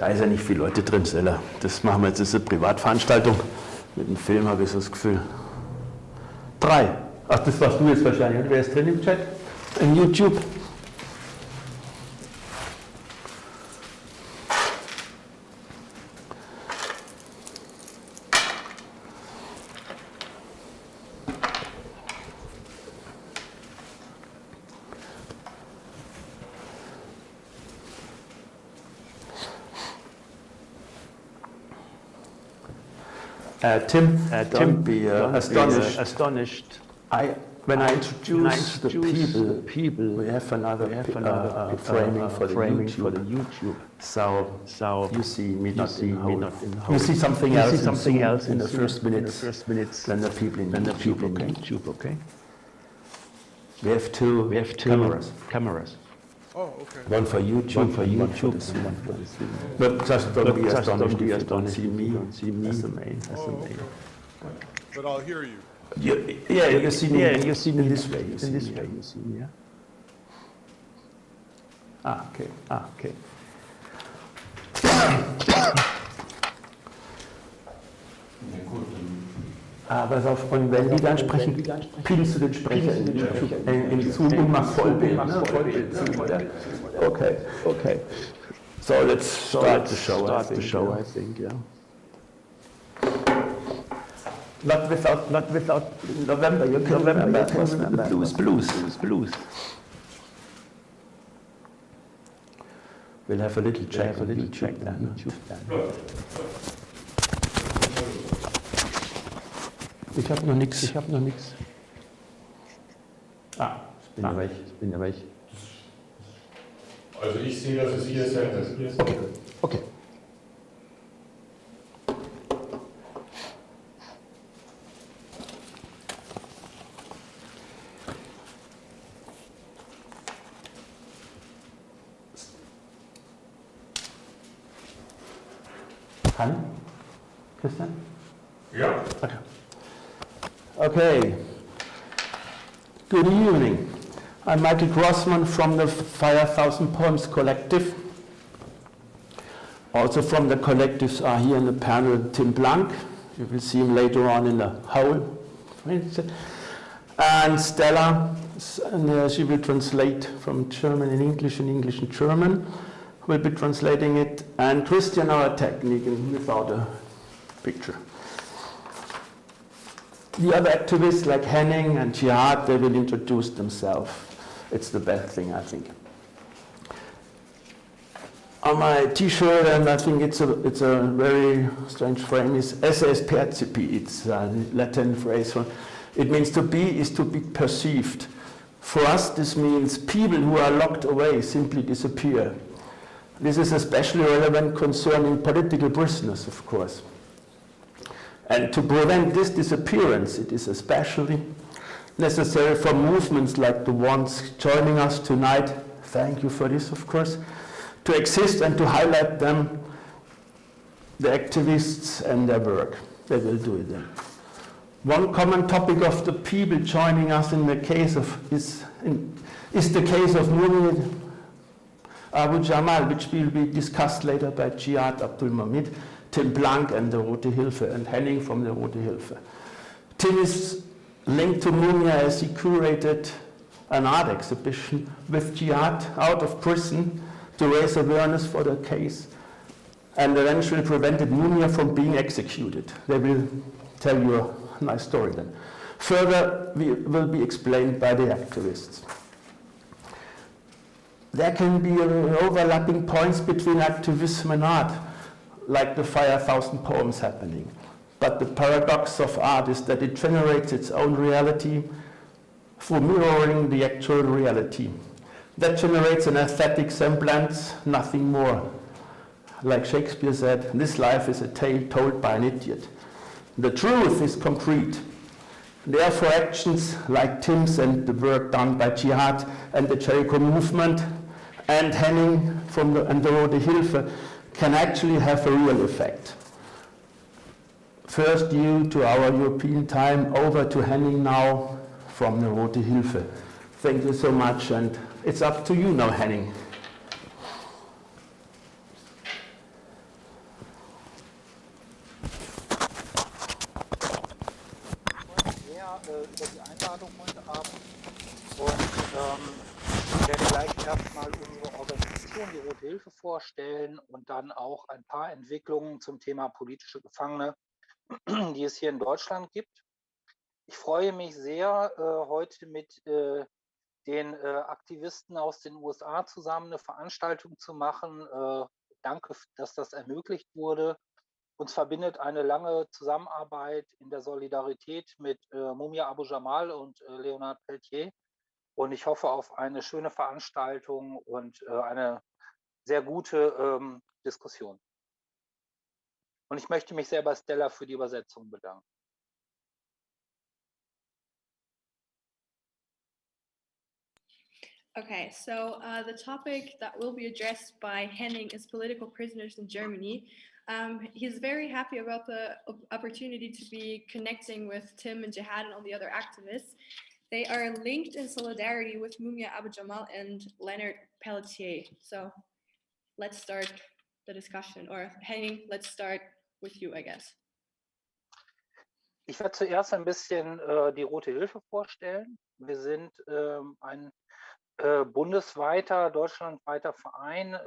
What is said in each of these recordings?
Da ist ja nicht viele Leute drin, Stella. Das machen wir jetzt, das ist eine Privatveranstaltung. Mit dem Film habe ich so das Gefühl. 3. Ach, das warst du jetzt wahrscheinlich. Und wer ist drin im Chat? In YouTube? Tim, don't be astonished. When I introduce the people, we have another framing for the YouTube. So you see me not in whole. You see something else in the first minutes than the people in YouTube. Okay. We have two cameras. Oh, okay. One for YouTube, one for this one. But just don't be astonished if you don't see me as the main. Okay. But I'll hear you. You see me in this way. You see me, yeah. Okay. Pass auf, und wenn die dann sprechen, pinst du den Sprecher in Zoom und machst Vollbild. Okay. So let's start the show, I think, yeah. Not without November, you can remember blues. We'll have a little check on YouTube then. Ich habe noch nichts. Ich bin ja weg. Also ich sehe, dass es hier ist. Okay. Christian? Ja. Okay. Good evening. I'm Michael Grossman from the 5,000 Poems Collective. Also from the collectives are here in the panel Tim Blank. You will see him later on in the whole. And Stella, and she will translate from German in English and English in German. Will be translating it. And Christian, our technician, without a picture. The other activists like Henning and Jihad, they will introduce themselves. It's the best thing, I think. On my T-shirt, and I think it's a very strange frame, is esse est percipi. It's a Latin phrase. It means to be is to be perceived. For us, this means people who are locked away simply disappear. This is especially relevant concerning political prisoners, of course. And to prevent this disappearance, it is especially necessary for movements like the ones joining us tonight, thank you for this, of course, to exist and to highlight them, the activists and their work. They will do it then. One common topic of the people joining us in the case of is the case of Munir Abu Jamal, which will be discussed later by Jihad Abdul Mamid, Tim Blank and the Rote Hilfe, and Henning from the Rote Hilfe. Tim is linked to Munir as he curated an art exhibition with Jihad out of prison to raise awareness for the case and eventually prevented Munir from being executed. They will tell you a nice story then. Further will be explained by the activists. There can be overlapping points between activism and art, like the 5,000 poems happening. But the paradox of art is that it generates its own reality through mirroring the actual reality. That generates an aesthetic semblance, nothing more. Like Shakespeare said, this life is a tale told by an idiot. The truth is concrete. Therefore, actions like Tim's and the work done by Jihad and the Jericho Movement and Henning and the Rote Hilfe can actually have a real effect. First, due to our European time, over to Henning now from the Rote Hilfe. Thank you so much, and it's up to you now, Henning. über die Einladung heute Abend und werde gleich erstmal unsere Organisation, die Rote Hilfe, vorstellen und dann auch ein paar Entwicklungen zum Thema politische Gefangene, die es hier in Deutschland gibt. Ich freue mich sehr, heute mit den Aktivisten aus den USA zusammen eine Veranstaltung zu machen. Danke, dass das ermöglicht wurde. Uns verbindet eine lange Zusammenarbeit in der Solidarität mit Mumia Abu Jamal und Leonard Peltier. Und ich hoffe auf eine schöne Veranstaltung und eine sehr gute Diskussion. Und ich möchte mich sehr bei Stella für die Übersetzung bedanken. Okay, so the topic that will be addressed by Henning is political prisoners in Germany. He's very happy about the opportunity to be connecting with Tim and Jihad and all the other activists. They are linked in solidarity with Mumia Abu Jamal and Leonard Pelletier. So let's start the discussion. Or Henning, let's start with you, I guess. Ich werde zuerst ein bisschen die Rote Hilfe vorstellen. Wir sind ein bundesweiter, deutschlandweiter Verein,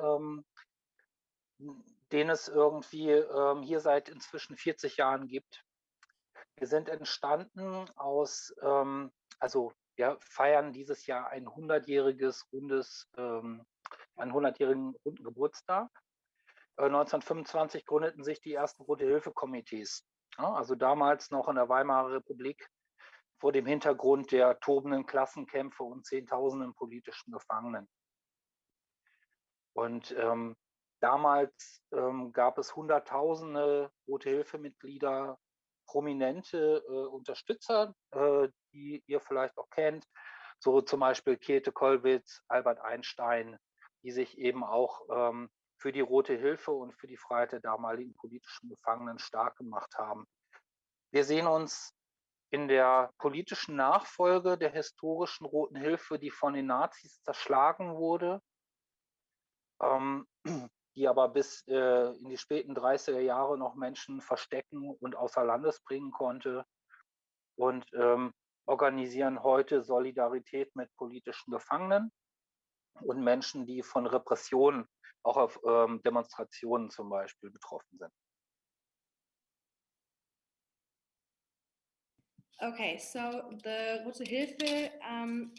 den es irgendwie hier seit inzwischen 40 Jahren gibt. Wir sind entstanden aus, also wir feiern dieses Jahr ein 100-jährigen runden Geburtstag. 1925 gründeten sich die ersten Rote-Hilfe-Komitees. Ja, also damals noch in der Weimarer Republik vor dem Hintergrund der tobenden Klassenkämpfe und Zehntausenden politischen Gefangenen. Und damals gab es Hunderttausende Rote-Hilfe-Mitglieder, prominente Unterstützer, die ihr vielleicht auch kennt, so zum Beispiel Käthe Kollwitz, Albert Einstein, die sich eben auch für die Rote Hilfe und für die Freiheit der damaligen politischen Gefangenen stark gemacht haben. Wir sehen uns in der politischen Nachfolge der historischen Roten Hilfe, die von den Nazis zerschlagen wurde, die aber bis in die späten 30er Jahre noch Menschen verstecken und außer Landes bringen konnte, und organisieren heute Solidarität mit politischen Gefangenen und Menschen, die von Repressionen auch auf Demonstrationen zum Beispiel betroffen sind. Okay, so the Rote Hilfe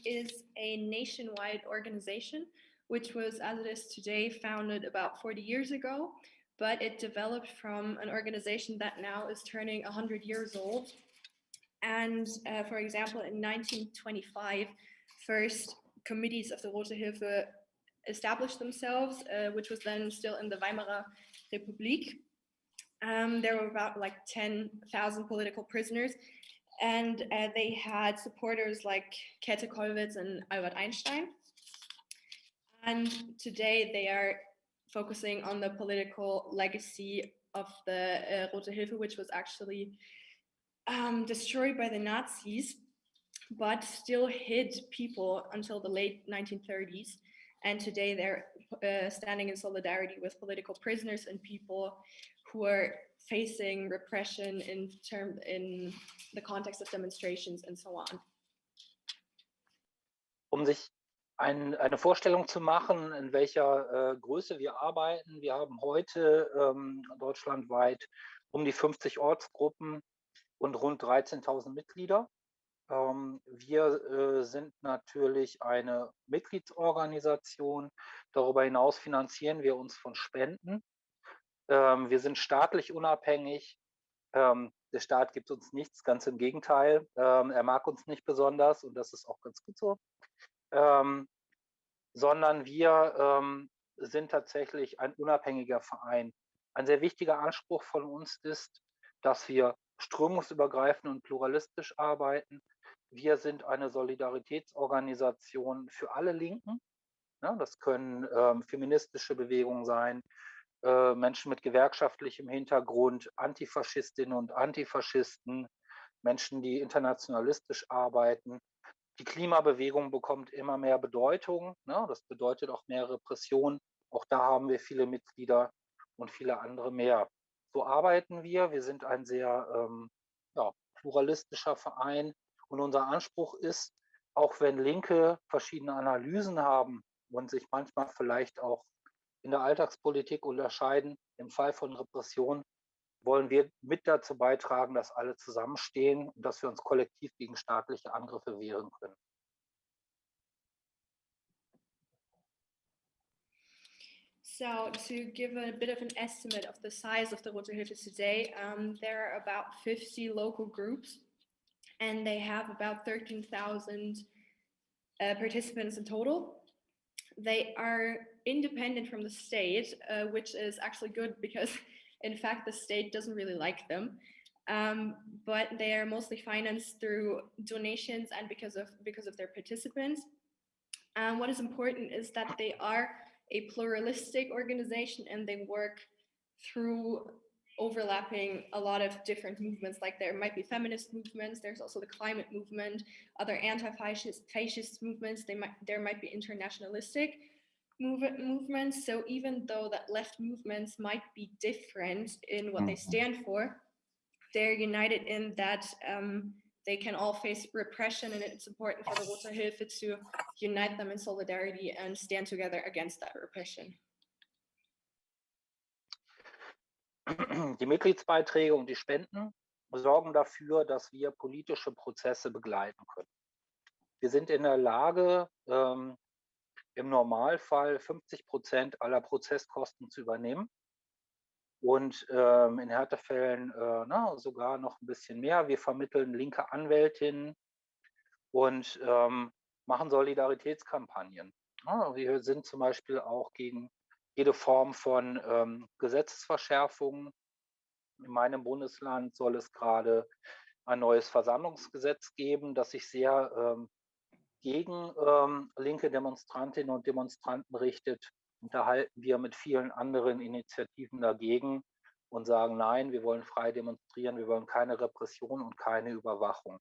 is a nationwide organization, which was, as it is today, founded about 40 years ago, but it developed from an organization that now is turning 100 years old. And for example, in 1925, first committees of the Rote Hilfe established themselves, which was then still in the Weimarer Republik. There were about like 10,000 political prisoners, and they had supporters like Käthe Kollwitz and Albert Einstein. And today they are focusing on the political legacy of the Rote Hilfe, which was actually destroyed by the Nazis, but still hid people until the late 1930s. And today they're standing in solidarity with political prisoners and people who are facing repression in the context of demonstrations and so on. Sich eine Vorstellung zu machen, in welcher Größe wir arbeiten. Wir haben heute deutschlandweit um die 50 Ortsgruppen und rund 13.000 Mitglieder. Wir sind natürlich eine Mitgliedsorganisation. Darüber hinaus finanzieren wir uns von Spenden. Wir sind staatlich unabhängig. Der Staat gibt uns nichts, ganz im Gegenteil. Er mag uns nicht besonders und das ist auch ganz gut so. Sondern wir sind tatsächlich ein unabhängiger Verein. Ein sehr wichtiger Anspruch von uns ist, dass wir strömungsübergreifend und pluralistisch arbeiten. Wir sind eine Solidaritätsorganisation für alle Linken. Ja, das können feministische Bewegungen sein, Menschen mit gewerkschaftlichem Hintergrund, Antifaschistinnen und Antifaschisten, Menschen, die internationalistisch arbeiten. Die Klimabewegung bekommt immer mehr Bedeutung. Ne? Das bedeutet auch mehr Repression. Auch da haben wir viele Mitglieder und viele andere mehr. So arbeiten wir. Wir sind ein sehr pluralistischer Verein Und unser Anspruch ist, auch wenn Linke verschiedene Analysen haben und sich manchmal vielleicht auch in der Alltagspolitik unterscheiden, im Fall von Repression wollen wir mit dazu beitragen, dass alle zusammenstehen und dass wir uns kollektiv gegen staatliche Angriffe wehren können. So to give a bit of an estimate of the size of the Rote Hilfe today, there are about 50 local groups and they have about 13,000 participants in total. They are independent from the state, which is actually good because in fact the state doesn't really like them. But they are mostly financed through donations and because of their participants. What is important is that they are a pluralistic organization and they work through overlapping a lot of different movements. Like there might be feminist movements, there's also the climate movement, other anti-fascist movements, there might be internationalistic movements. So even though that left movements might be different in what they stand for, they're united in that they can all face repression, and it's important for the Rote Hilfe to unite them in solidarity and stand together against that repression. Die Mitgliedsbeiträge und die Spenden sorgen dafür, dass wir politische Prozesse begleiten können. Wir sind in der Lage, im Normalfall 50% aller Prozesskosten zu übernehmen und in Härtefällen sogar noch ein bisschen mehr. Wir vermitteln linke Anwältinnen und machen Solidaritätskampagnen. Wir sind zum Beispiel auch gegen jede Form von Gesetzesverschärfungen. In meinem Bundesland soll es gerade ein neues Versammlungsgesetz geben, das sich sehr gegen linke Demonstrantinnen und Demonstranten richtet. Und da halten wir mit vielen anderen Initiativen dagegen und sagen, nein, wir wollen frei demonstrieren, wir wollen keine Repression und keine Überwachung.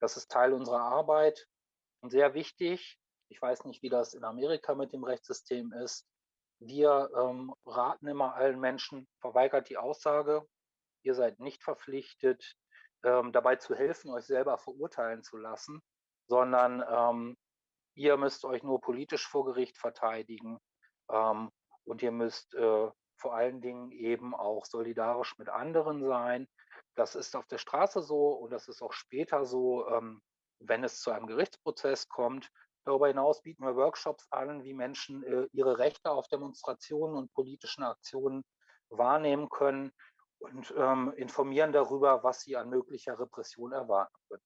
Das ist Teil unserer Arbeit und sehr wichtig. Ich weiß nicht, wie das in Amerika mit dem Rechtssystem ist. Wir raten immer allen Menschen, verweigert die Aussage. Ihr seid nicht verpflichtet, dabei zu helfen, euch selber verurteilen zu lassen, sondern ihr müsst euch nur politisch vor Gericht verteidigen und ihr müsst vor allen Dingen eben auch solidarisch mit anderen sein. Das ist auf der Straße so und das ist auch später so, wenn es zu einem Gerichtsprozess kommt. Darüber hinaus bieten wir Workshops an, wie Menschen ihre Rechte auf Demonstrationen und politischen Aktionen wahrnehmen können und informieren darüber, was sie an möglicher Repression erwarten können.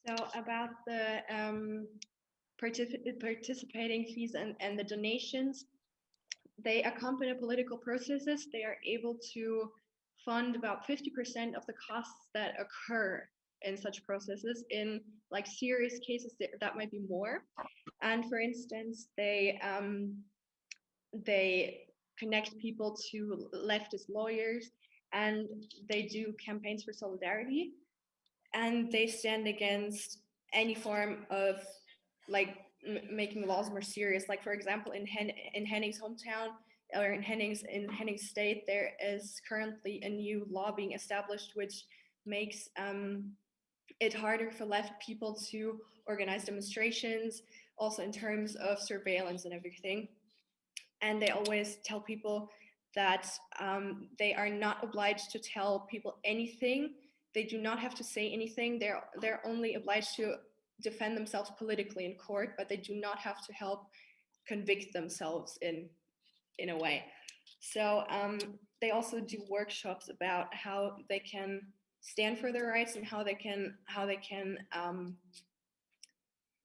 So about the participating fees and the donations, they accompany political processes. They are able to fund about 50% of the costs that occur in such processes. In like serious cases, that might be more. And for instance, they connect people to leftist lawyers, and they do campaigns for solidarity, and they stand against any form of like making laws more serious. Like for example, in Henning's hometown or in Henning's state, there is currently a new law being established which makes it harder for left people to organize demonstrations, also in terms of surveillance and everything. And they always tell people that they are not obliged to tell people anything. They do not have to say anything. They're only obliged to defend themselves politically in court, but they do not have to help convict themselves in a way. So they also do workshops about how they can stand for their rights and how they can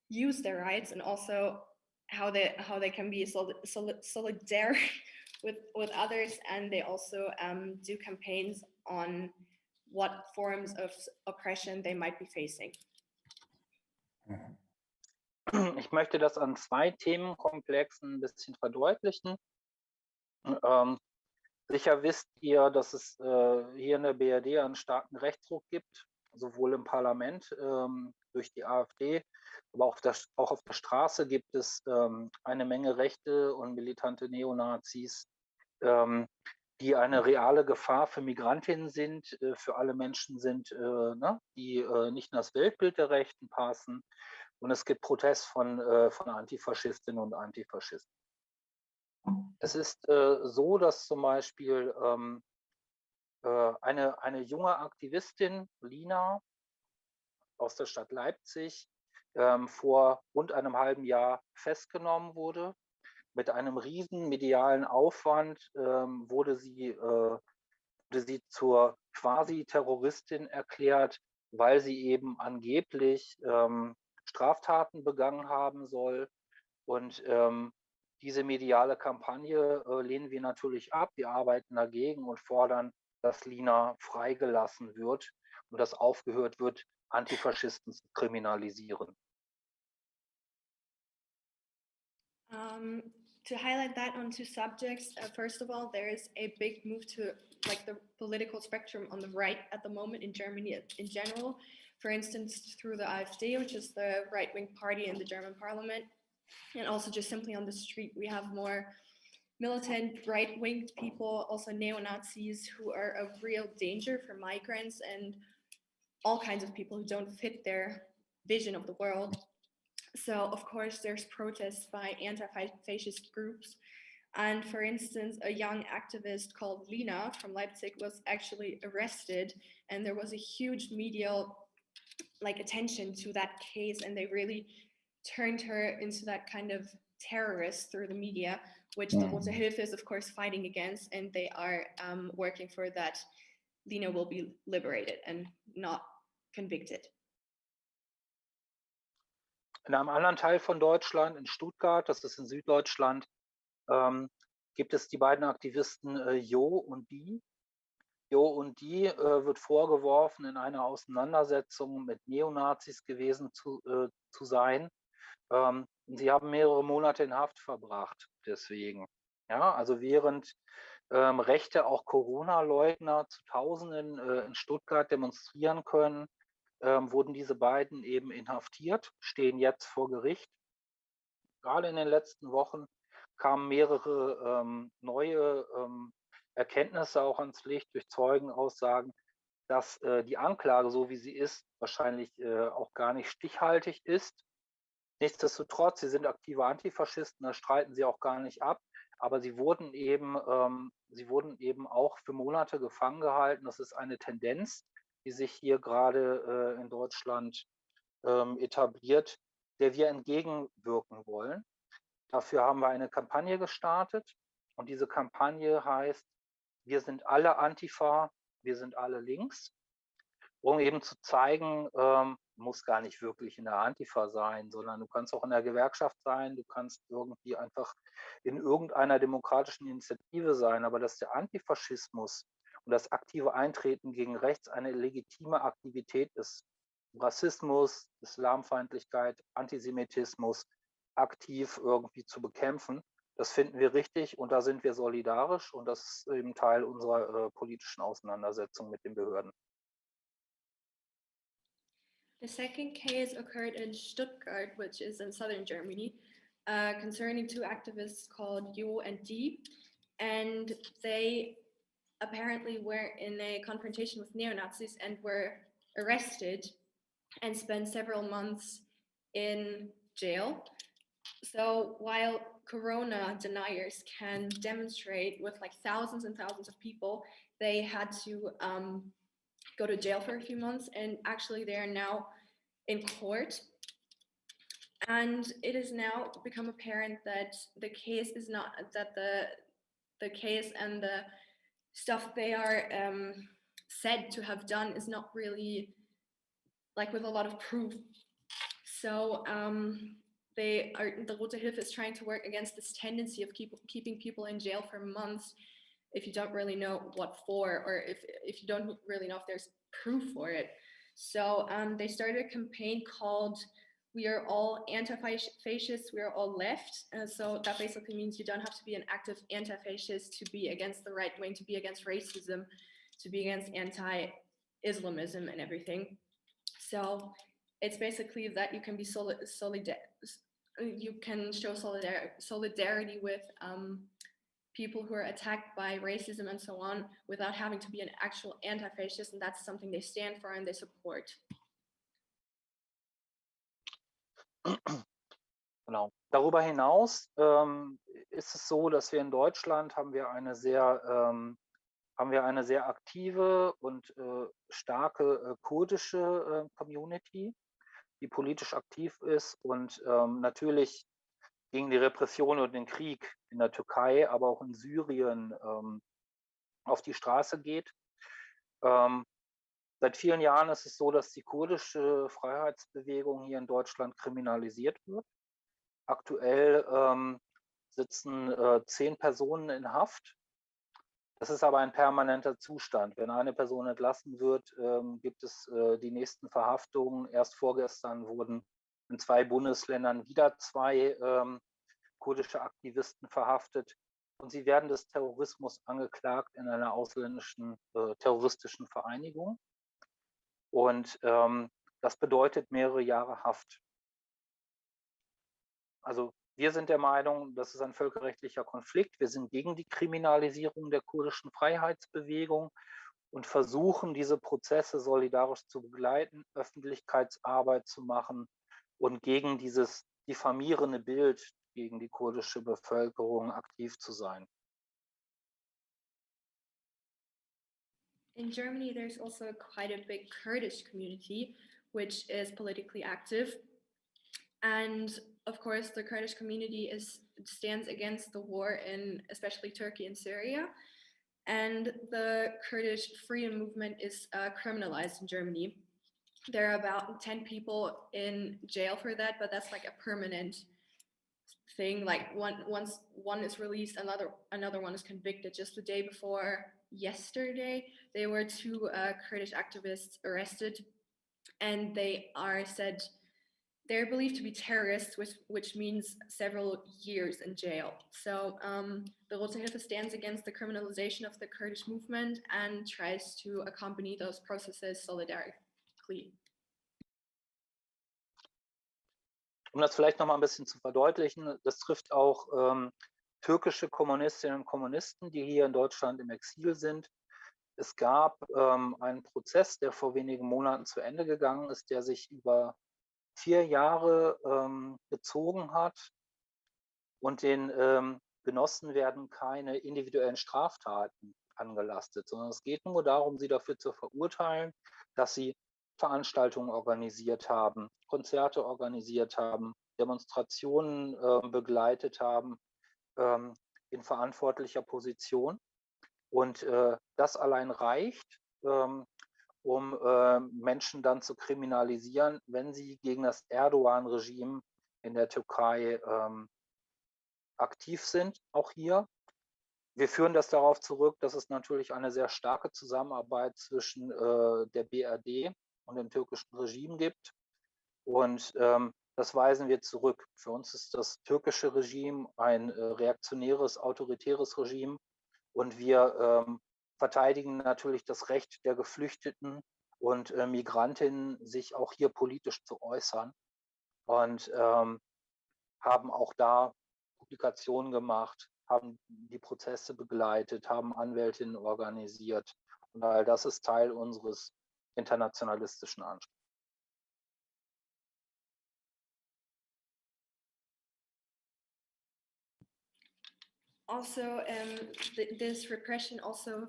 use their rights, and also how they can be solidary with others. And they also do campaigns on what forms of oppression they might be facing. Ich möchte das an zwei Themenkomplexen ein bisschen verdeutlichen. Sicher wisst ihr, dass es hier in der BRD einen starken Rechtsruck gibt, sowohl im Parlament durch die AfD, aber auch auf der Straße gibt es eine Menge rechte und militante Neonazis, die eine reale Gefahr für Migrantinnen sind, für alle Menschen sind, ne, die nicht in das Weltbild der Rechten passen. Und es gibt Protest von Antifaschistinnen und Antifaschisten. Es ist so, dass zum Beispiel eine junge Aktivistin, Lina, aus der Stadt Leipzig, vor rund einem halben Jahr festgenommen wurde. Mit einem riesen medialen Aufwand wurde sie zur Quasi-Terroristin erklärt, weil sie eben angeblich Straftaten begangen haben soll. Und diese mediale Kampagne lehnen wir natürlich ab. Wir arbeiten dagegen und fordern, dass Lina freigelassen wird und dass aufgehört wird, Antifaschisten zu kriminalisieren. To highlight that on two subjects, first of all, there is a big move to like the political spectrum on the right at the moment in Germany in general. For instance, through the AfD, which is the right-wing party in the German parliament, and also just simply on the street, we have more militant right-winged people, also neo-Nazis who are a real danger for migrants and all kinds of people who don't fit their vision of the world. So of course there's protests by anti-fascist groups. And for instance, a young activist called Lina from Leipzig was actually arrested, and there was a huge media attention to that case, and they really turned her into that kind of terrorist through the media, which the Rote Hilfe is of course fighting against, and they are working for that Lina will be liberated and not convicted. In einem anderen Teil von Deutschland, in Stuttgart, das ist in Süddeutschland, gibt es die beiden Aktivisten Jo und Die. Jo und Die wird vorgeworfen, in einer Auseinandersetzung mit Neonazis gewesen zu sein. Sie haben mehrere Monate in Haft verbracht deswegen. Ja, also während Rechte, auch Corona-Leugner, zu Tausenden in Stuttgart demonstrieren können, wurden diese beiden eben inhaftiert, stehen jetzt vor Gericht. Gerade in den letzten Wochen kamen mehrere neue Erkenntnisse auch ans Licht durch Zeugenaussagen, dass die Anklage, so wie sie ist, wahrscheinlich auch gar nicht stichhaltig ist. Nichtsdestotrotz, sie sind aktive Antifaschisten, das streiten sie auch gar nicht ab, aber sie wurden eben auch für Monate gefangen gehalten. Das ist eine Tendenz, die sich hier gerade in Deutschland etabliert, der wir entgegenwirken wollen. Dafür haben wir eine Kampagne gestartet, und diese Kampagne heißt: Wir sind alle Antifa, wir sind alle links, um eben zu zeigen, muss gar nicht wirklich in der Antifa sein, sondern du kannst auch in der Gewerkschaft sein, du kannst irgendwie einfach in irgendeiner demokratischen Initiative sein, aber dass der Antifaschismus und das aktive Eintreten gegen rechts eine legitime Aktivität ist, Rassismus, Islamfeindlichkeit, Antisemitismus aktiv irgendwie zu bekämpfen, das finden wir richtig, und da sind wir solidarisch, und das ist eben Teil unserer politischen Auseinandersetzung mit den Behörden. The second case occurred in Stuttgart, which is in southern Germany, concerning two activists called Jo and Die, and they apparently were in a confrontation with neo-Nazis and were arrested and spent several months in jail. So while Corona deniers can demonstrate with thousands and thousands of people, they had to go to jail for a few months, and actually they are now in court. And it has now become apparent that the case is not, that the case and the stuff they are said to have done is not really with a lot of proof. So the Rote Hilfe is trying to work against this tendency of keeping people in jail for months if you don't really know what for, or if you don't really know if there's proof for it. So they started a campaign called "We are all anti-fascists, we are all left." So that basically means you don't have to be an active anti-fascist to be against the right wing, to be against racism, to be against anti-Islamism and everything. So it's basically that you can be you can show solidarity with people who are attacked by racism and so on without having to be an actual anti-fascist, and that's something they stand for and they support. Genau. Darüber hinaus ist es so, dass wir in Deutschland haben wir eine sehr aktive und starke kurdische Community, die politisch aktiv ist und natürlich gegen die Repression und den Krieg in der Türkei, aber auch in Syrien auf die Straße geht. Seit vielen Jahren ist es so, dass die kurdische Freiheitsbewegung hier in Deutschland kriminalisiert wird. Aktuell sitzen 10 Personen in Haft. Das ist aber ein permanenter Zustand. Wenn eine Person entlassen wird, gibt es die nächsten Verhaftungen. Erst vorgestern wurden in 2 Bundesländern wieder 2 kurdische Aktivisten verhaftet. Und sie werden des Terrorismus angeklagt in einer ausländischen terroristischen Vereinigung. Und das bedeutet mehrere Jahre Haft. Also wir sind der Meinung, das ist ein völkerrechtlicher Konflikt. Wir sind gegen die Kriminalisierung der kurdischen Freiheitsbewegung und versuchen, diese Prozesse solidarisch zu begleiten, Öffentlichkeitsarbeit zu machen und gegen dieses diffamierende Bild gegen die kurdische Bevölkerung aktiv zu sein. In Germany, there's also quite a big Kurdish community, which is politically active. And of course, the Kurdish community stands against the war in especially Turkey and Syria. And the Kurdish freedom movement is criminalized in Germany. There are about 10 people in jail for that, but that's like a permanent thing. Like once one is released, another one is convicted. Just the day before yesterday, there were 2 Kurdish activists arrested, and they're believed to be terrorists, which means several years in jail. So the Rote Hilfe stands against the criminalization of the Kurdish movement and tries to accompany those processes solidarically. Um das vielleicht noch mal ein bisschen zu verdeutlichen, das trifft auch türkische Kommunistinnen und Kommunisten, die hier in Deutschland im Exil sind. Es gab einen Prozess, der vor wenigen Monaten zu Ende gegangen ist, der sich über 4 Jahre gezogen hat, und den Genossen werden keine individuellen Straftaten angelastet, sondern es geht nur darum, sie dafür zu verurteilen, dass sie Veranstaltungen organisiert haben, Konzerte organisiert haben, Demonstrationen begleitet haben in verantwortlicher Position. Und das allein reicht, um Menschen dann zu kriminalisieren, wenn sie gegen das Erdogan-Regime in der Türkei aktiv sind, auch hier. Wir führen das darauf zurück, dass es natürlich eine sehr starke Zusammenarbeit zwischen der BRD und dem türkischen Regime gibt. Und das weisen wir zurück. Für uns ist das türkische Regime ein reaktionäres, autoritäres Regime. Und wir verteidigen natürlich das Recht der Geflüchteten und Migrantinnen, sich auch hier politisch zu äußern. Und haben auch da Publikationen gemacht, haben die Prozesse begleitet, haben Anwältinnen organisiert. Und all das ist Teil unseres internationalistischen Anspruchs. Also, this repression also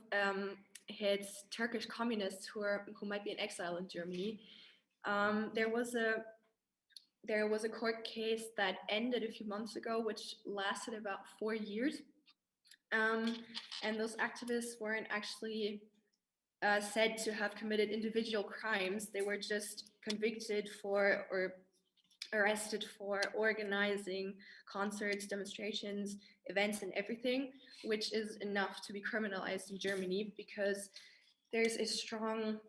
hits Turkish communists who might be in exile in Germany. There was a court case that ended a few months ago, which lasted about 4 years. And those activists weren't actually said to have committed individual crimes. They were just convicted for or arrested for organizing concerts, demonstrations, events, and everything, which is enough to be criminalized in Germany, because there's a strong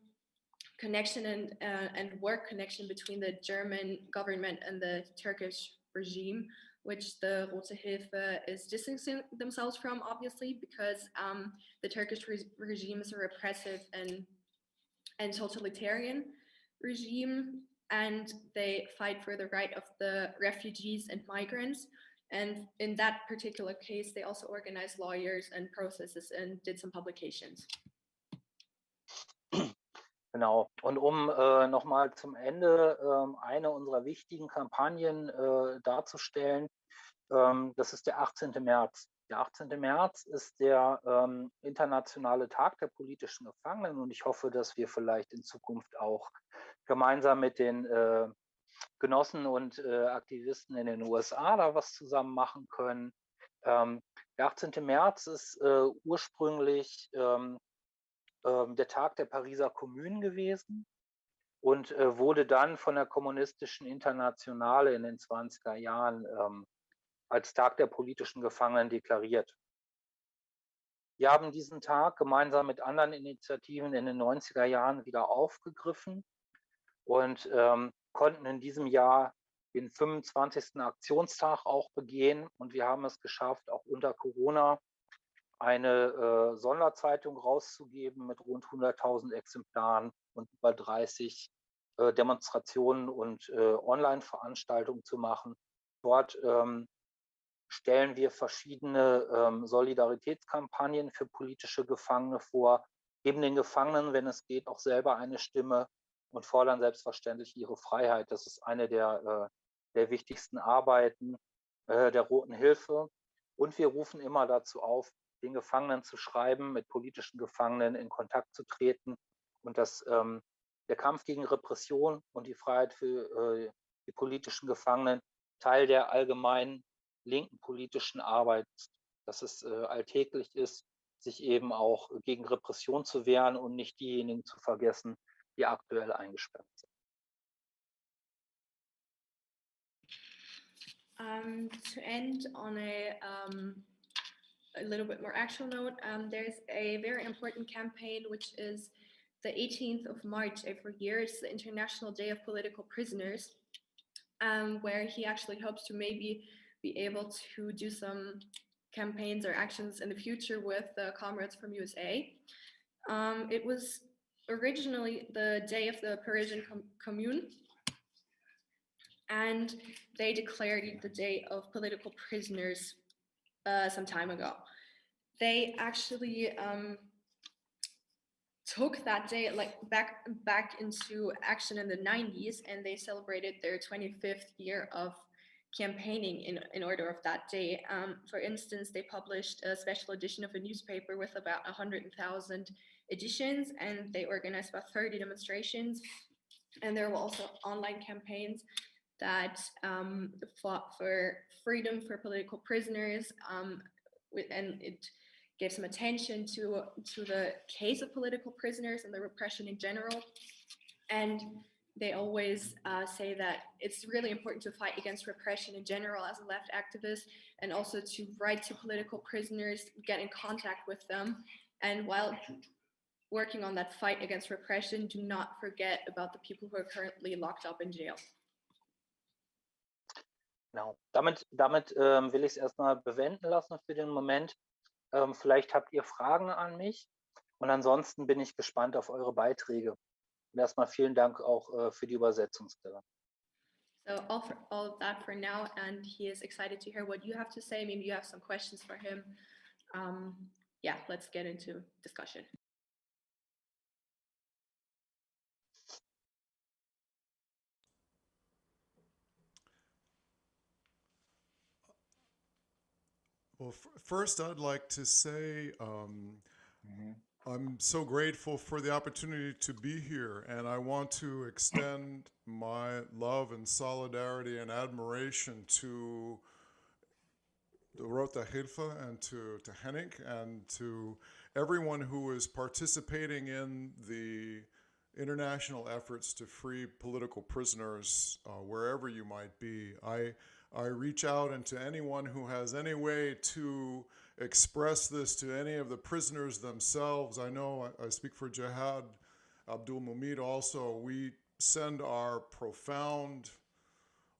connection and work connection between the German government and the Turkish regime, which the Rote Hilfe is distancing themselves from, obviously, because the Turkish regime is a repressive and totalitarian regime, and they fight for the right of the refugees and migrants. And in that particular case, they also organized lawyers and processes and did some publications. Genau. Und um nochmal zum Ende eine unserer wichtigen Kampagnen darzustellen, das ist der 18. März. Der 18. März ist der internationale Tag der politischen Gefangenen und ich hoffe, dass wir vielleicht in Zukunft auch gemeinsam mit den Genossen und Aktivisten in den USA da was zusammen machen können. Der 18. März ist ursprünglich der Tag der Pariser Kommune gewesen und wurde dann von der Kommunistischen Internationale in den 20er Jahren als Tag der politischen Gefangenen deklariert. Wir haben diesen Tag gemeinsam mit anderen Initiativen in den 90er Jahren wieder aufgegriffen und konnten in diesem Jahr den 25. Aktionstag auch begehen. Und wir haben es geschafft, auch unter Corona eine Sonderzeitung rauszugeben mit rund 100.000 Exemplaren und über 30 Demonstrationen und Online-Veranstaltungen zu machen. Dort stellen wir verschiedene Solidaritätskampagnen für politische Gefangene vor, geben den Gefangenen, wenn es geht, auch selber eine Stimme und fordern selbstverständlich ihre Freiheit. Das ist eine der wichtigsten Arbeiten der Roten Hilfe. Und wir rufen immer dazu auf, den Gefangenen zu schreiben, mit politischen Gefangenen in Kontakt zu treten und dass der Kampf gegen Repression und die Freiheit für die politischen Gefangenen Teil der allgemeinen linken politischen Arbeit ist, dass es alltäglich ist, sich eben auch gegen Repression zu wehren und nicht diejenigen zu vergessen, die aktuell eingesperrt sind. To end on a little bit more actual note, there's a very important campaign which is the 18th of March every year. It's the International Day of Political Prisoners, where he actually hopes to maybe be able to do some campaigns or actions in the future with the comrades from USA. It was originally the day of the Parisian Commune, and they declared it the day of political prisoners some time ago. They actually took that day like back into action in the 90s, and they celebrated their 25th year of campaigning in order of that day. For instance, they published a special edition of a newspaper with about 100,000 editions, and they organized about 30 demonstrations. And there were also online campaigns that fought for freedom for political prisoners, and it gave some attention to the case of political prisoners and the repression in general. And they always say that it's really important to fight against repression in general as a left activist, and also to write to political prisoners, get in contact with them. And while working on that fight against repression, do not forget about the people who are currently locked up in jail. Genau. Damit will ich es erstmal bewenden lassen für den Moment. Vielleicht habt ihr Fragen an mich und ansonsten bin ich gespannt auf eure Beiträge. Und erstmal vielen Dank auch für die Übersetzungsstelle. So all of that for now, and he is excited to hear what you have to say. Maybe you have some questions for him. Yeah, let's get into discussion. Well, first I'd like to say I'm so grateful for the opportunity to be here, and I want to extend my love and solidarity and admiration to the Rote Hilfe and to Henning and to everyone who is participating in the international efforts to free political prisoners wherever you might be. I reach out and to anyone who has any way to express this to any of the prisoners themselves. I know I speak for Jihad Abdul Mumid also. We send our profound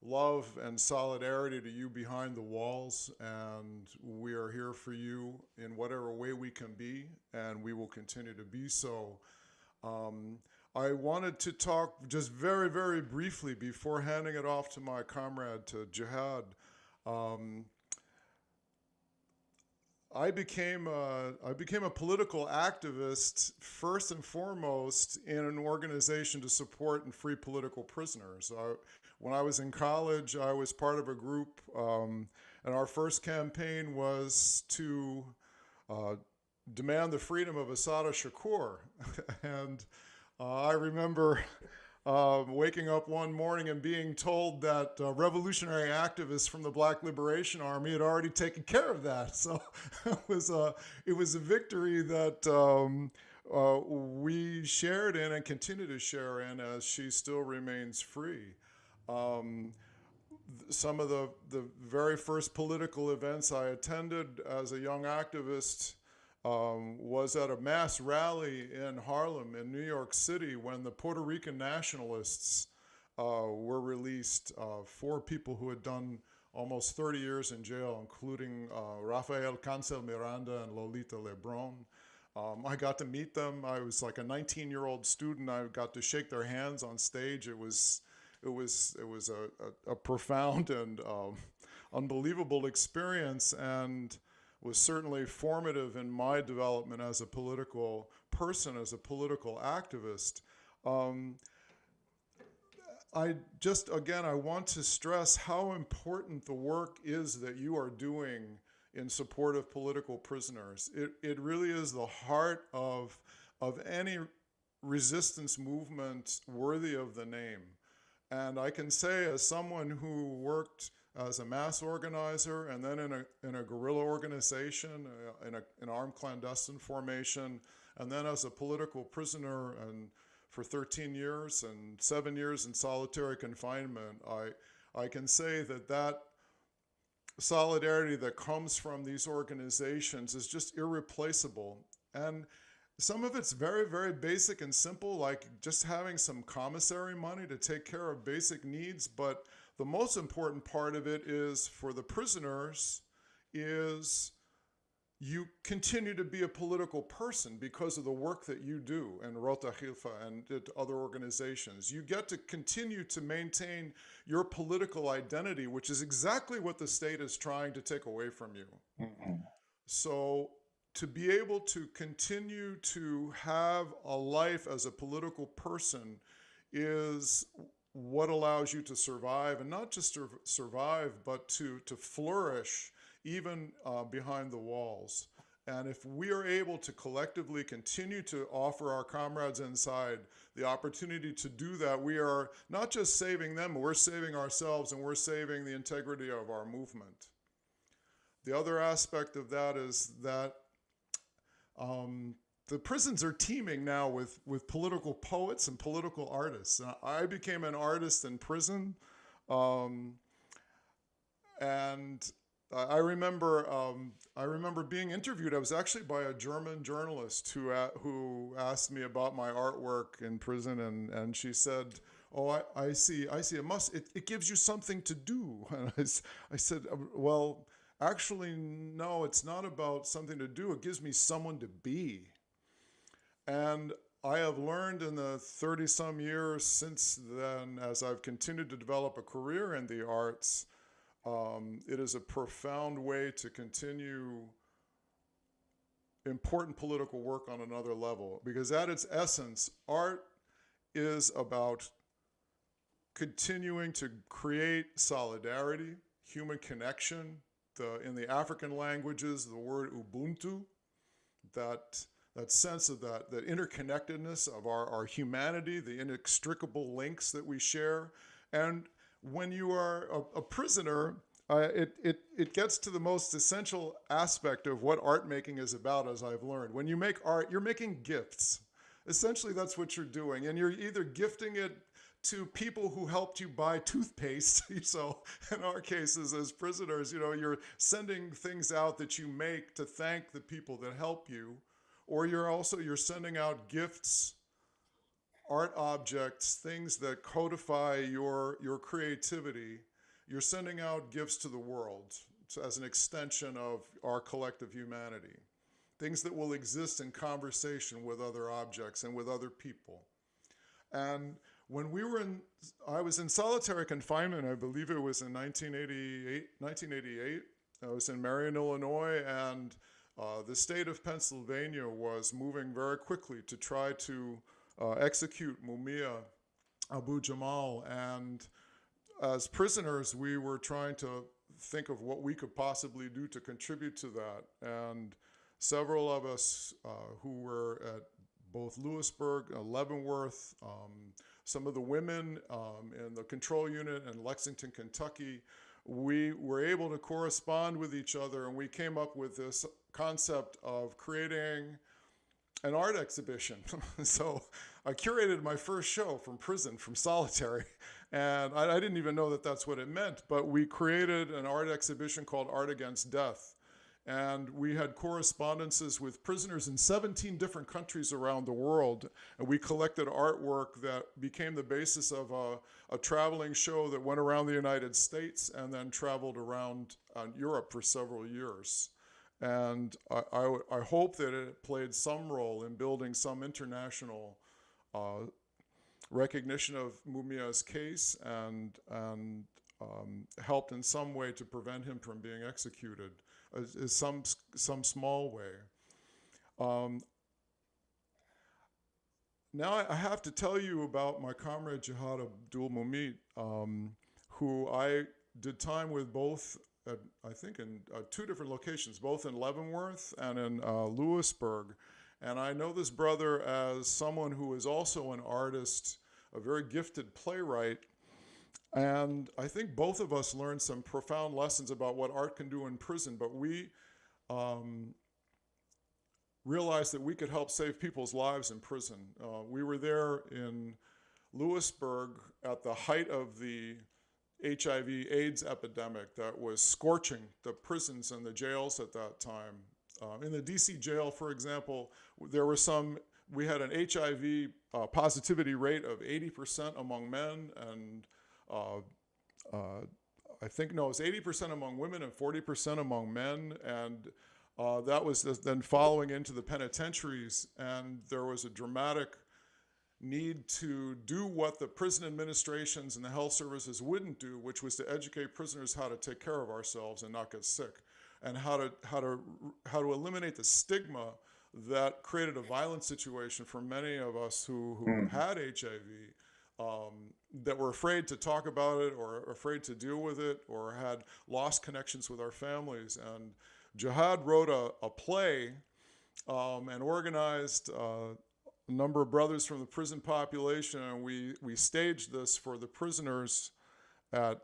love and solidarity to you behind the walls, and we are here for you in whatever way we can be, and we will continue to be so. I wanted to talk just very, very briefly before handing it off to my comrade, to Jihad. I became a political activist first and foremost in an organization to support and free political prisoners. When I was in college, I was part of a group, and our first campaign was to demand the freedom of Assata Shakur. And I remember waking up one morning and being told that revolutionary activists from the Black Liberation Army had already taken care of that. So it was a victory that we shared in and continue to share in as she still remains free. Some of the very first political events I attended as a young activist was at a mass rally in Harlem in New York City when the Puerto Rican nationalists were released. 4 people who had done almost 30 years in jail, including Rafael Cancel Miranda and Lolita Lebron. I got to meet them. I was like a 19-year-old student. I got to shake their hands on stage. It was a profound and unbelievable experience, and was certainly formative in my development as a political person, as a political activist. I want to stress how important the work is that you are doing in support of political prisoners. It really is the heart of any resistance movement worthy of the name. And I can say, as someone who worked as a mass organizer and then in a guerrilla organization, in an armed clandestine formation, and then as a political prisoner and for 13 years and 7 years in solitary confinement, I can say that solidarity that comes from these organizations is just irreplaceable. And some of it's very, very basic and simple, like just having some commissary money to take care of basic needs. But the most important part of it is, for the prisoners, is you continue to be a political person because of the work that you do in Rota Hilfa and at other organizations. You get to continue to maintain your political identity, which is exactly what the state is trying to take away from you. Mm-hmm. So to be able to continue to have a life as a political person is what allows you to survive, and not just to survive, but to flourish even behind the walls. And if we are able to collectively continue to offer our comrades inside the opportunity to do that, we are not just saving them, we're saving ourselves, and we're saving the integrity of our movement. The other aspect of that is that the prisons are teeming now with political poets and political artists. I became an artist in prison, and I remember being interviewed. I was actually by a German journalist who asked me about my artwork in prison, and she said, "Oh, I see. It gives you something to do." And I said, "Well, actually, no. It's not about something to do. It gives me someone to be." And I have learned in the 30-some years since then, as I've continued to develop a career in the arts, it is a profound way to continue important political work on another level. Because at its essence, art is about continuing to create solidarity, human connection. In the African languages, the word Ubuntu, that sense of that interconnectedness of our humanity, the inextricable links that we share. And when you are a prisoner, it gets to the most essential aspect of what art making is about, as I've learned. When you make art, you're making gifts. Essentially, that's what you're doing. And you're either gifting it to people who helped you buy toothpaste. So in our cases as prisoners, you're sending things out that you make to thank the people that help you. Or you're sending out gifts, art objects, things that codify your creativity. You're sending out gifts to the world as an extension of our collective humanity. Things that will exist in conversation with other objects and with other people. And when I was in solitary confinement, I believe it was in 1988. I was in Marion, Illinois, and the state of Pennsylvania was moving very quickly to try to execute Mumia Abu Jamal, and as prisoners, we were trying to think of what we could possibly do to contribute to that. And several of us who were at both Lewisburg, Leavenworth, some of the women in the control unit in Lexington, Kentucky, we were able to correspond with each other, and we came up with this concept of creating an art exhibition. So I curated my first show from prison, from solitary, and I didn't even know that that's what it meant, but we created an art exhibition called Art Against Death. And we had correspondences with prisoners in 17 different countries around the world, and we collected artwork that became the basis of a traveling show that went around the United States and then traveled around Europe for several years. And I hope that it played some role in building some international recognition of Mumia's case and helped in some way to prevent him from being executed, in some small way. Now I have to tell you about my comrade Jihad Abdul Mumit, who I did time with both I think in 2 different locations, both in Leavenworth and in Lewisburg. And I know this brother as someone who is also an artist, a very gifted playwright. And I think both of us learned some profound lessons about what art can do in prison, but we realized that we could help save people's lives in prison. We were there in Lewisburg at the height of the HIV/AIDS epidemic that was scorching the prisons and the jails at that time. In the DC jail, for example, we had an HIV positivity rate of 80% among men, and I think, no, it was 80% among women and 40% among men, and that was then following into the penitentiaries, and there was a dramatic need to do what the prison administrations and the health services wouldn't do, which was to educate prisoners how to take care of ourselves and not get sick, and how to eliminate the stigma that created a violent situation for many of us who had HIV, that were afraid to talk about it or afraid to deal with it or had lost connections with our families. And Jihad wrote a play and organized a number of brothers from the prison population, and we staged this for the prisoners at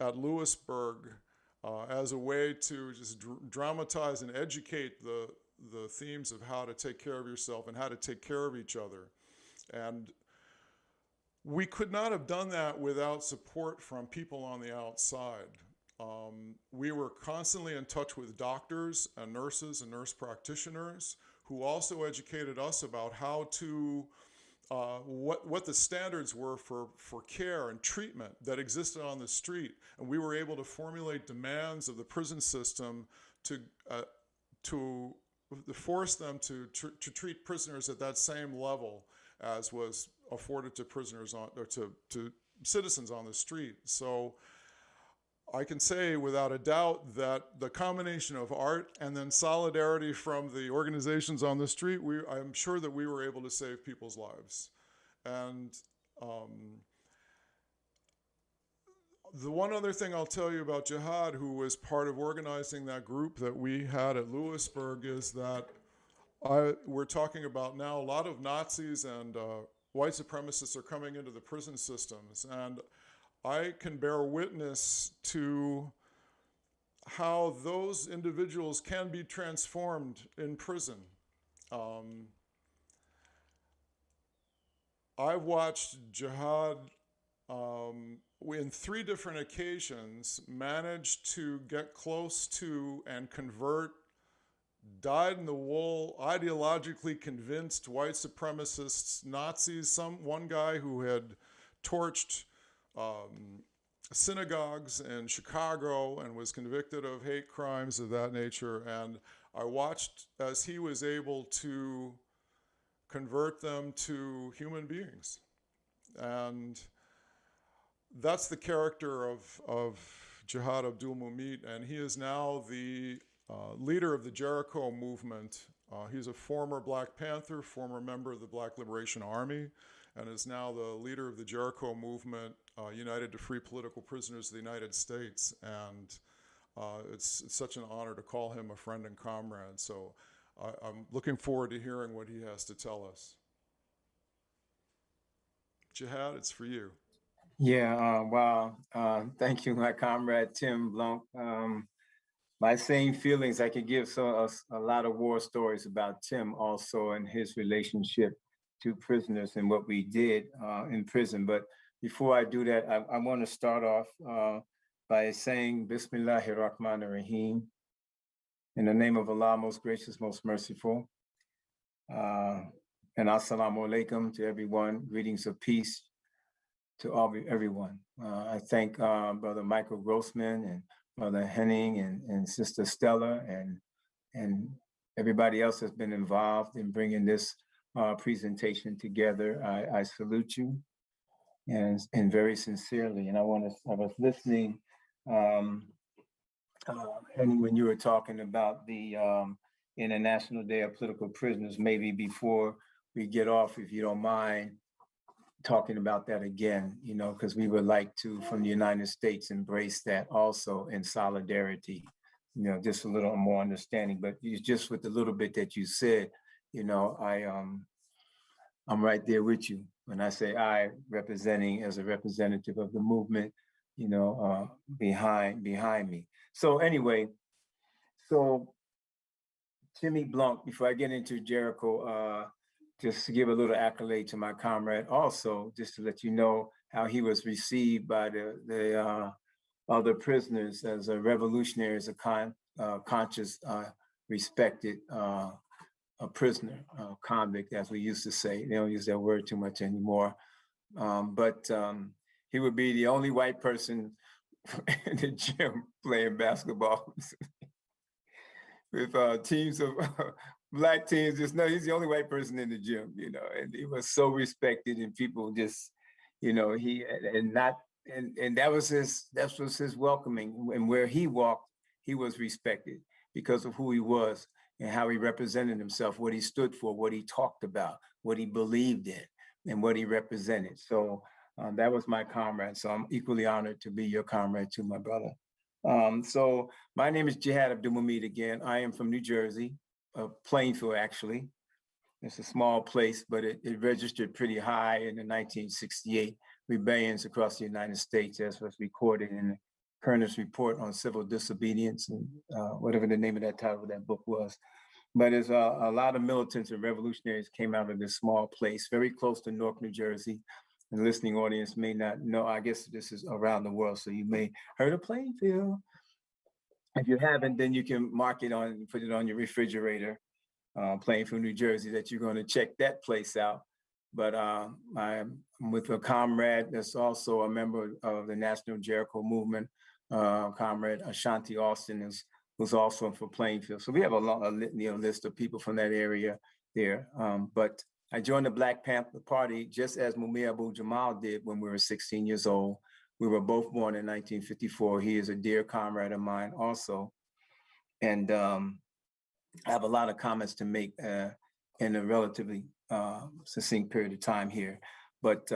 Lewisburg as a way to just dramatize and educate the themes of how to take care of yourself and how to take care of each other. And we could not have done that without support from people on the outside. We were constantly in touch with doctors and nurses and nurse practitioners who also educated us about how to, what the standards were for care and treatment that existed on the street. And we were able to formulate demands of the prison system to force them to treat prisoners at that same level as was afforded to prisoners to citizens on the street. So I can say without a doubt that the combination of art and then solidarity from the organizations on the street, I'm sure that we were able to save people's lives. And the one other thing I'll tell you about Jihad, who was part of organizing that group that we had at Lewisburg, is that we're talking about now a lot of Nazis and white supremacists are coming into the prison systems. And I can bear witness to how those individuals can be transformed in prison. I've watched Jihad in 3 different occasions manage to get close to and convert dyed-in-the-wool, ideologically convinced white supremacists, Nazis, one guy who had torched synagogues in Chicago and was convicted of hate crimes of that nature. And I watched as he was able to convert them to human beings. And that's the character of Jihad Abdul Mumit. And he is now the leader of the Jericho Movement. He's a former Black Panther, former member of the Black Liberation Army, and is now the leader of the Jericho Movement, United to Free Political Prisoners of the United States. And it's such an honor to call him a friend and comrade. So I'm looking forward to hearing what he has to tell us. Jihad, it's for you. Yeah, wow. Thank you, my comrade Tim Blanc. My same feelings, I could give a lot of war stories about Tim also and his relationship to prisoners and what we did in prison. But before I do that, I want to start off by saying Bismillahir Rahmanir Rahim, in the name of Allah, most gracious, most merciful. And Assalamu alaikum to everyone. Greetings of peace to everyone. I thank Brother Michael Grossman and Brother Henning and Sister Stella and everybody else that's been involved in bringing this presentation together. I salute you and very sincerely. And I was listening, Henning, when you were talking about the International Day of Political Prisoners, maybe before we get off, if you don't mind, talking about that again, because we would like to, from the United States, embrace that also in solidarity, just a little more understanding. But just with the little bit that you said, I'm right there with you. When I say I, representing as a representative of the movement, behind me. So anyway, Jimmy Blanc, before I get into Jericho, just to give a little accolade to my comrade also, just to let you know how he was received by the other prisoners as a revolutionary, as a conscious, respected a prisoner, convict, as we used to say. They don't use that word too much anymore. But he would be the only white person in the gym playing basketball with teams of Black teams. Just know he's the only white person in the gym, and he was so respected, and people just, and that was his welcoming. And where he walked, he was respected because of who he was and how he represented himself, what he stood for, what he talked about, what he believed in, and what he represented. So that was my comrade. So I'm equally honored to be your comrade too, my brother. So my name is Jihad Abdulhamid again. I am from New Jersey, Plainfield, actually. It's a small place, but it registered pretty high in the 1968 rebellions across the United States, as was recorded in the Kerner's report on civil disobedience, and whatever the name of that title of that book was. But there's a lot of militants and revolutionaries came out of this small place, very close to Newark, New Jersey. And the listening audience may not know, I guess this is around the world, so you may heard of Plainfield. If you haven't, then you can mark it on, put it on your refrigerator, Plainfield, New Jersey, that you're going to check that place out. But I'm with a comrade that's also a member of the National Jericho Movement, comrade Ashanti Austin, who's also for Plainfield. So we have a long list of people from that area there. But I joined the Black Panther Party just as Mumia Abu-Jamal did when we were 16 years old. We were both born in 1954. He is a dear comrade of mine also. And I have a lot of comments to make in a relatively succinct period of time here. But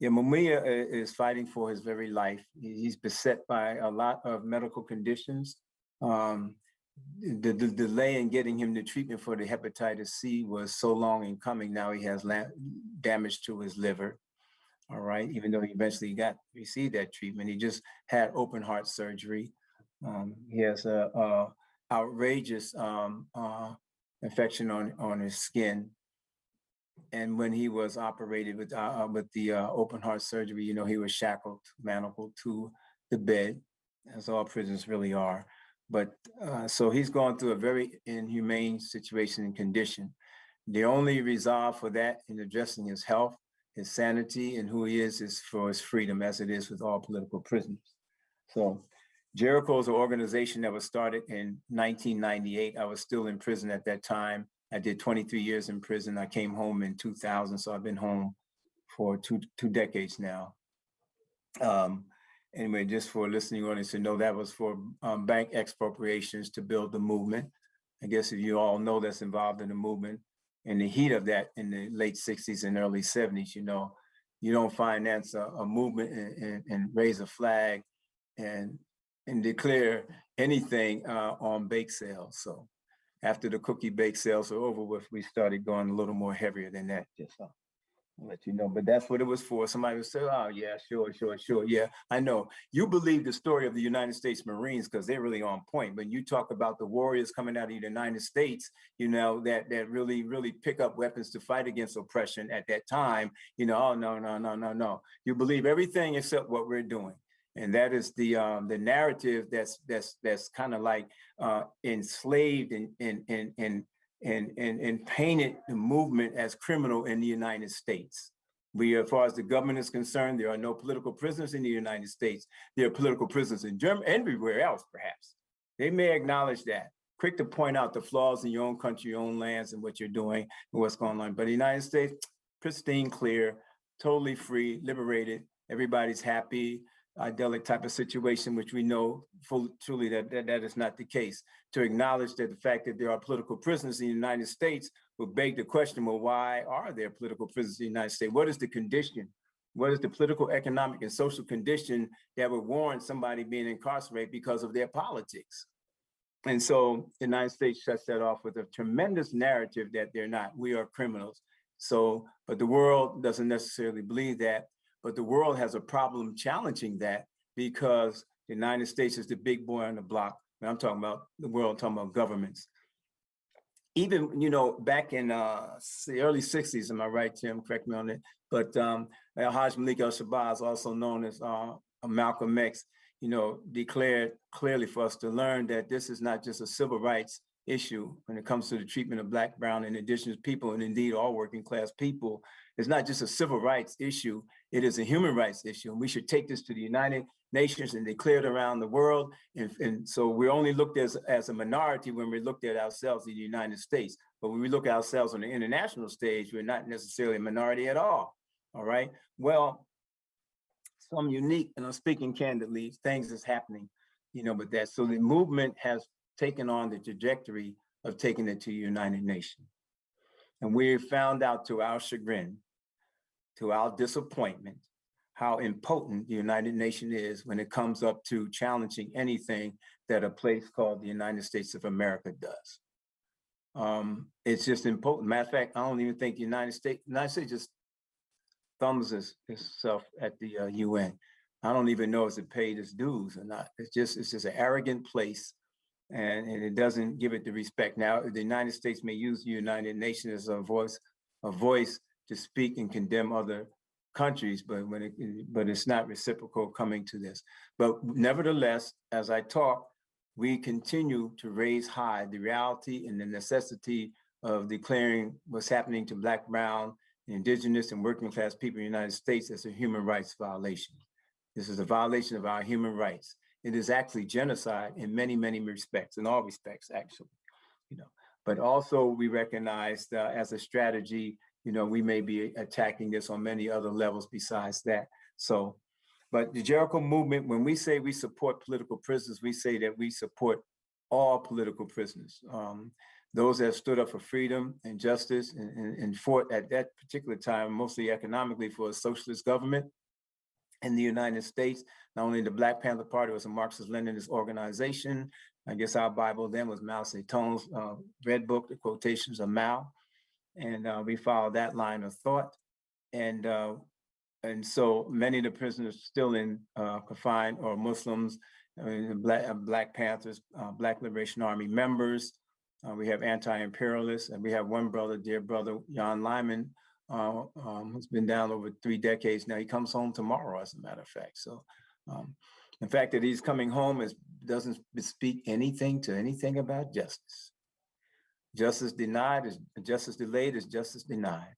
Mumia is fighting for his very life. He's beset by a lot of medical conditions. The delay in getting him the treatment for the hepatitis C was so long in coming. Now he has damage to his liver. All right, even though he eventually received that treatment, he just had open heart surgery. He has a outrageous infection on his skin. And when he was operated with the open heart surgery, he was manacled to the bed, as all prisoners really are. But so he's gone through a very inhumane situation and condition. The only resolve for that in addressing his health, his sanity, and who he is for his freedom, as it is with all political prisoners. So Jericho is an organization that was started in 1998. I was still in prison at that time. I did 23 years in prison. I came home in 2000, so I've been home for two decades now. anyway, just for listening audience to know, that was for bank expropriations to build the movement. I guess if you all know that's involved in the movement, in the heat of that in the late 60s and early 70s, you know, you don't finance a movement and raise a flag and declare anything on bake sales. So after the cookie bake sales are over with, we started going a little more heavier than that. Just I'll let you know, but that's what it was for. Somebody would say, oh yeah, sure. Yeah, I know. You believe the story of the United States Marines because they're really on point. When you talk about the warriors coming out of the United States, you know, that really pick up weapons to fight against oppression at that time, you know, oh no. You believe everything except what we're doing. And that is the narrative that's kind of like enslaved and painted the movement as criminal in the United States. As far as the government is concerned, there are no political prisoners in the United States. There are political prisoners in Germany, everywhere else, perhaps. They may acknowledge that. Quick to point out the flaws in your own country, your own lands, and what you're doing and what's going on. But the United States, pristine, clear, totally free, liberated. Everybody's happy, idyllic type of situation, which we know truly that is not the case. To acknowledge that the fact that there are political prisoners in the United States will beg the question, well, why are there political prisoners in the United States? What is the condition? What is the political, economic, and social condition that would warrant somebody being incarcerated because of their politics? And so the United States shuts that off with a tremendous narrative that they're not. We are criminals. So, but the world doesn't necessarily believe that. But the world has a problem challenging that because the United States is the big boy on the block. And I'm talking about the world, I'm talking about governments. Even, you know, back in the early 60s, am I right, Tim? Correct me on it. But Haj Malik al-Shabazz, also known as Malcolm X, you know, declared clearly for us to learn that this is not just a civil rights issue when it comes to the treatment of Black, brown, and indigenous people, and indeed all working class people. It's not just a civil rights issue, it is a human rights issue. And we should take this to the United Nations and declare it around the world. And so we're only looked as a minority when we looked at ourselves in the United States. But when we look at ourselves on the international stage, we're not necessarily a minority at all right? Well, some unique, and I'm speaking candidly, things is happening, you know, but that, so the movement has taken on the trajectory of taking it to the United Nations. And we found out to our chagrin, to our disappointment, how impotent the United Nations is when it comes up to challenging anything that a place called the United States of America does. It's just impotent. Matter of fact, I don't even think the United States just thumbs itself at the UN. I don't even know if it paid its dues or not. It's just an arrogant place, and it doesn't give it the respect. Now, the United States may use the United Nations as a voice to speak and condemn other countries, but it's not reciprocal coming to this. But nevertheless, as I talk, we continue to raise high the reality and the necessity of declaring what's happening to Black, brown, indigenous, and working class people in the United States as a human rights violation. This is a violation of our human rights. It is actually genocide in many, many respects, in all respects, actually, you know. But also we recognize as a strategy, you know, we may be attacking this on many other levels besides that. So, but the Jericho Movement, when we say we support political prisoners, we say that we support all political prisoners. Those that stood up for freedom and justice and fought at that particular time, mostly economically, for a socialist government in the United States. Not only the Black Panther Party was a Marxist-Leninist organization. I guess our Bible then was Mao Zedong's Red Book, the quotations of Mao. And we followed that line of thought. And so many of the prisoners still in confined are Muslims, Black Panthers, Black Liberation Army members. We have anti-imperialists, and we have one brother, dear brother, Jan Lyman, who's been down over 3 decades now. He comes home tomorrow, as a matter of fact. So the fact that he's coming home doesn't speak anything about justice. Justice denied is justice delayed is justice denied.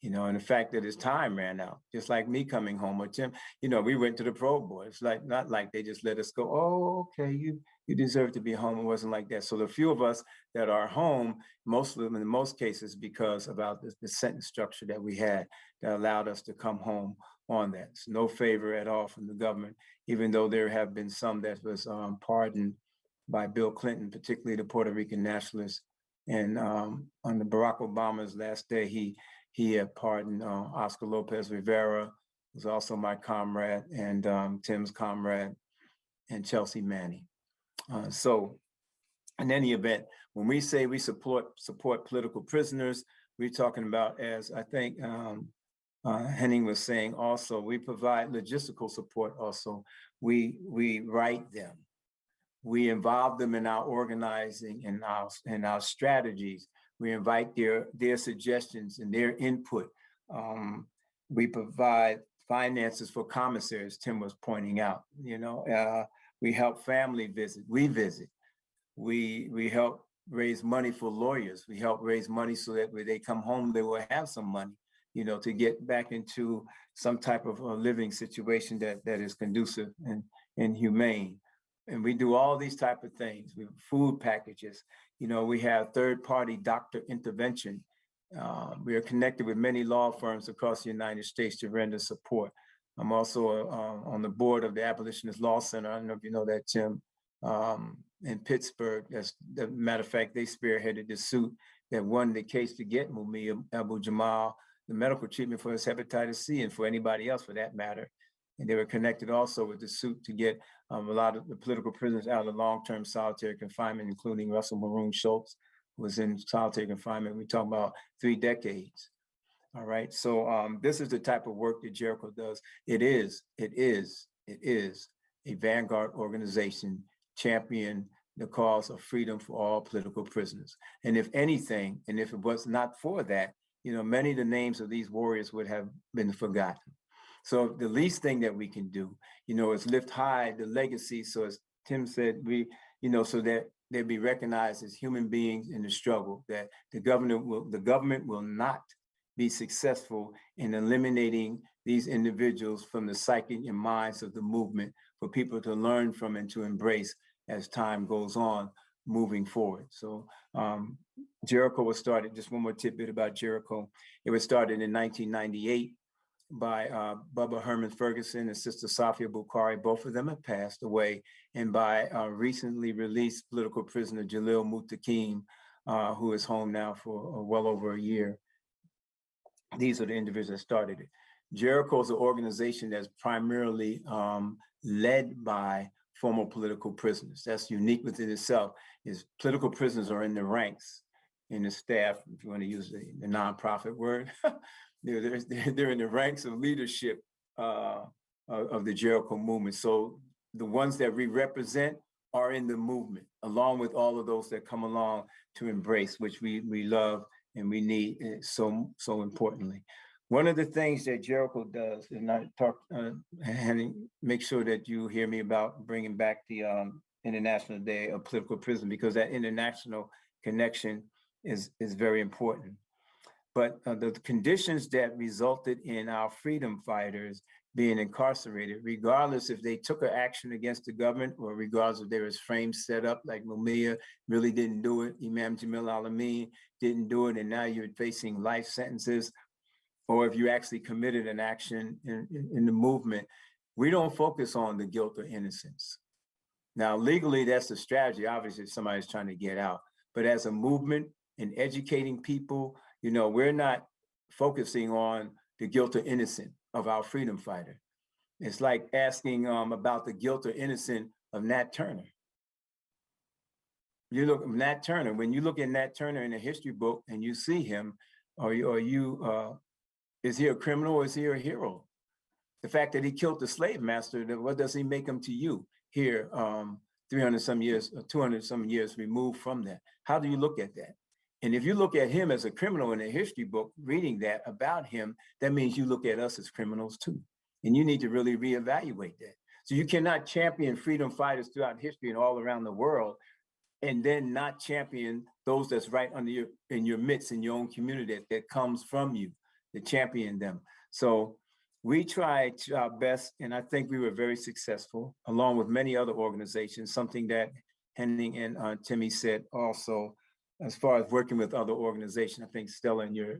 You know, and the fact that his time ran out, just like me coming home with Tim, you know, we went to the parole board. It's like, not like they just let us go, oh, okay, you deserve to be home. It wasn't like that. So the few of us that are home, most of them in most cases, because about the sentence structure that we had that allowed us to come home on that. It's no favor at all from the government, even though there have been some that was pardoned by Bill Clinton, particularly the Puerto Rican nationalists. And on the Barack Obama's last day, he had pardoned Oscar Lopez Rivera, who's also my comrade, and Tim's comrade, and Chelsea Manning. So in any event, when we say we support political prisoners, we're talking about, as I think Henning was saying also, we provide logistical support also. We write them. We involve them in our organizing and our strategies. We invite their suggestions and their input. We provide finances for commissaries, Tim was pointing out. We help family visit. We visit. We help raise money for lawyers. We help raise money so that when they come home, they will have some money, to get back into some type of a living situation that is conducive and humane. And we do all these type of things. We have food packages. We have third-party doctor intervention. We are connected with many law firms across the United States to render support. I'm also on the board of the Abolitionist Law Center. I don't know if you know that, Tim, in Pittsburgh. As a matter of fact, they spearheaded the suit that won the case to get Mumia Abu-Jamal the medical treatment for his hepatitis C, and for anybody else for that matter. And they were connected also with the suit to get a lot of the political prisoners out of long-term solitary confinement, including Russell Maroon Schultz, who was in solitary confinement. We talk about 3 decades. All right. So this is the type of work that Jericho does. It is a vanguard organization champion the cause of freedom for all political prisoners. And if anything, and if it was not for that, many of the names of these warriors would have been forgotten. So the least thing that we can do, is lift high the legacy. So as Tim said, so that they be recognized as human beings in the struggle, that the government will not be successful in eliminating these individuals from the psyche and minds of the movement for people to learn from and to embrace as time goes on moving forward. So Jericho was started, just one more tidbit about Jericho. It was started in 1998 by Bubba Herman Ferguson and Sister Safia Bukhari. Both of them have passed away. And by recently released political prisoner Jalil Muttaqim, who is home now for well over a year. These are the individuals that started it. Jericho is an organization that's primarily led by former political prisoners. That's unique within itself, is political prisoners are in the ranks, in the staff, if you want to use the nonprofit word. They're in the ranks of leadership of the Jericho Movement. So the ones that we represent are in the movement, along with all of those that come along to embrace, which we love and we need so importantly. One of the things that Jericho does, and I talk, Henning, make sure that you hear me about bringing back the International Day of Political Prison, because that international connection is very important. But the conditions that resulted in our freedom fighters being incarcerated, regardless if they took an action against the government or regardless if there was frames set up, like Mumia really didn't do it, Imam Jamil Al-Amin didn't do it, and now you're facing life sentences, or if you actually committed an action in the movement, we don't focus on the guilt or innocence. Now, legally, that's the strategy, obviously, if somebody's trying to get out. But as a movement in educating people, we're not focusing on the guilt or innocent of our freedom fighter. It's like asking about the guilt or innocent of Nat Turner. You look at Nat Turner, when you look at Nat Turner in a history book and you see him, is he a criminal or is he a hero? The fact that he killed the slave master, what does he make him to you here, 300 some years, 200 some years removed from that? How do you look at that? And if you look at him as a criminal in a history book, reading that about him, that means you look at us as criminals too. And you need to really reevaluate that. So you cannot champion freedom fighters throughout history and all around the world, and then not champion those that's right in your midst, in your own community that comes from you, to champion them. So we tried our best, and I think we were very successful, along with many other organizations, something that Henning and Timmy said also, as far as working with other organizations. I think Stella, in your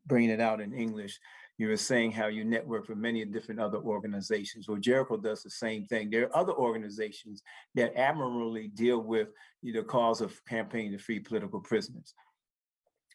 bringing it out in English, you were saying how you network with many different other organizations. Well, Jericho does the same thing. There are other organizations that admirably deal with the cause of campaigning to free political prisoners.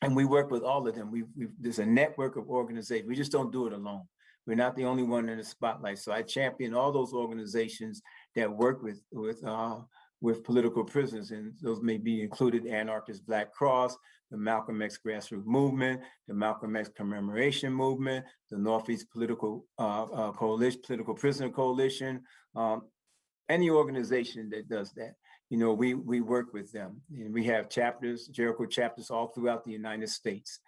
And we work with all of them. There's a network of organizations. We just don't do it alone. We're not the only one in the spotlight. So I champion all those organizations that work with political prisoners, and those may be included Anarchist Black Cross, the Malcolm X Grassroots Movement, the Malcolm X Commemoration Movement, the Northeast Political Coalition, Political Prisoner Coalition, any organization that does that. We work with them, and we have chapters, Jericho chapters, all throughout the United States,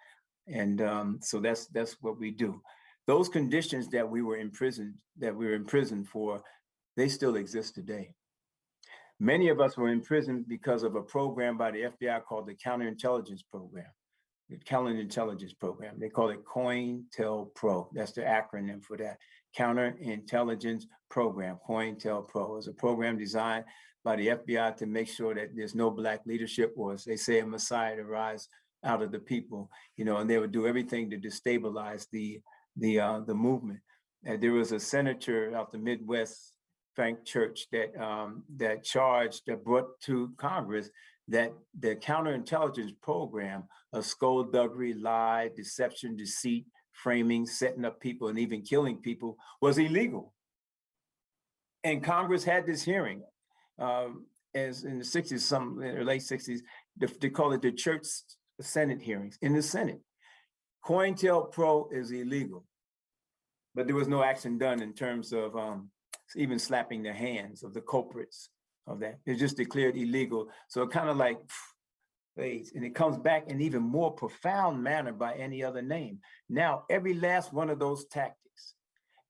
and so that's what we do. Those conditions that we were imprisoned for, they still exist today. Many of us were in prison because of a program by the FBI called the Counterintelligence Program. The Counterintelligence Program. They call it COINTELPRO. That's the acronym for that. Counterintelligence Program. COINTELPRO is a program designed by the FBI to make sure that there's no Black leadership, or as they say, a Messiah to rise out of the people. And they would do everything to destabilize the movement. And there was a senator out the Midwest, Frank Church, that brought to Congress that the counterintelligence program of skullduggery, lie, deception, deceit, framing, setting up people, and even killing people was illegal. And Congress had this hearing, as in the 60s, or late 60s, they call it the Church Senate hearings in the Senate. COINTELPRO is illegal, but there was no action done in terms of even slapping the hands of the culprits of that. It's just declared illegal. So it kind of like fades, and it comes back in even more profound manner by any other name. Now, every last one of those tactics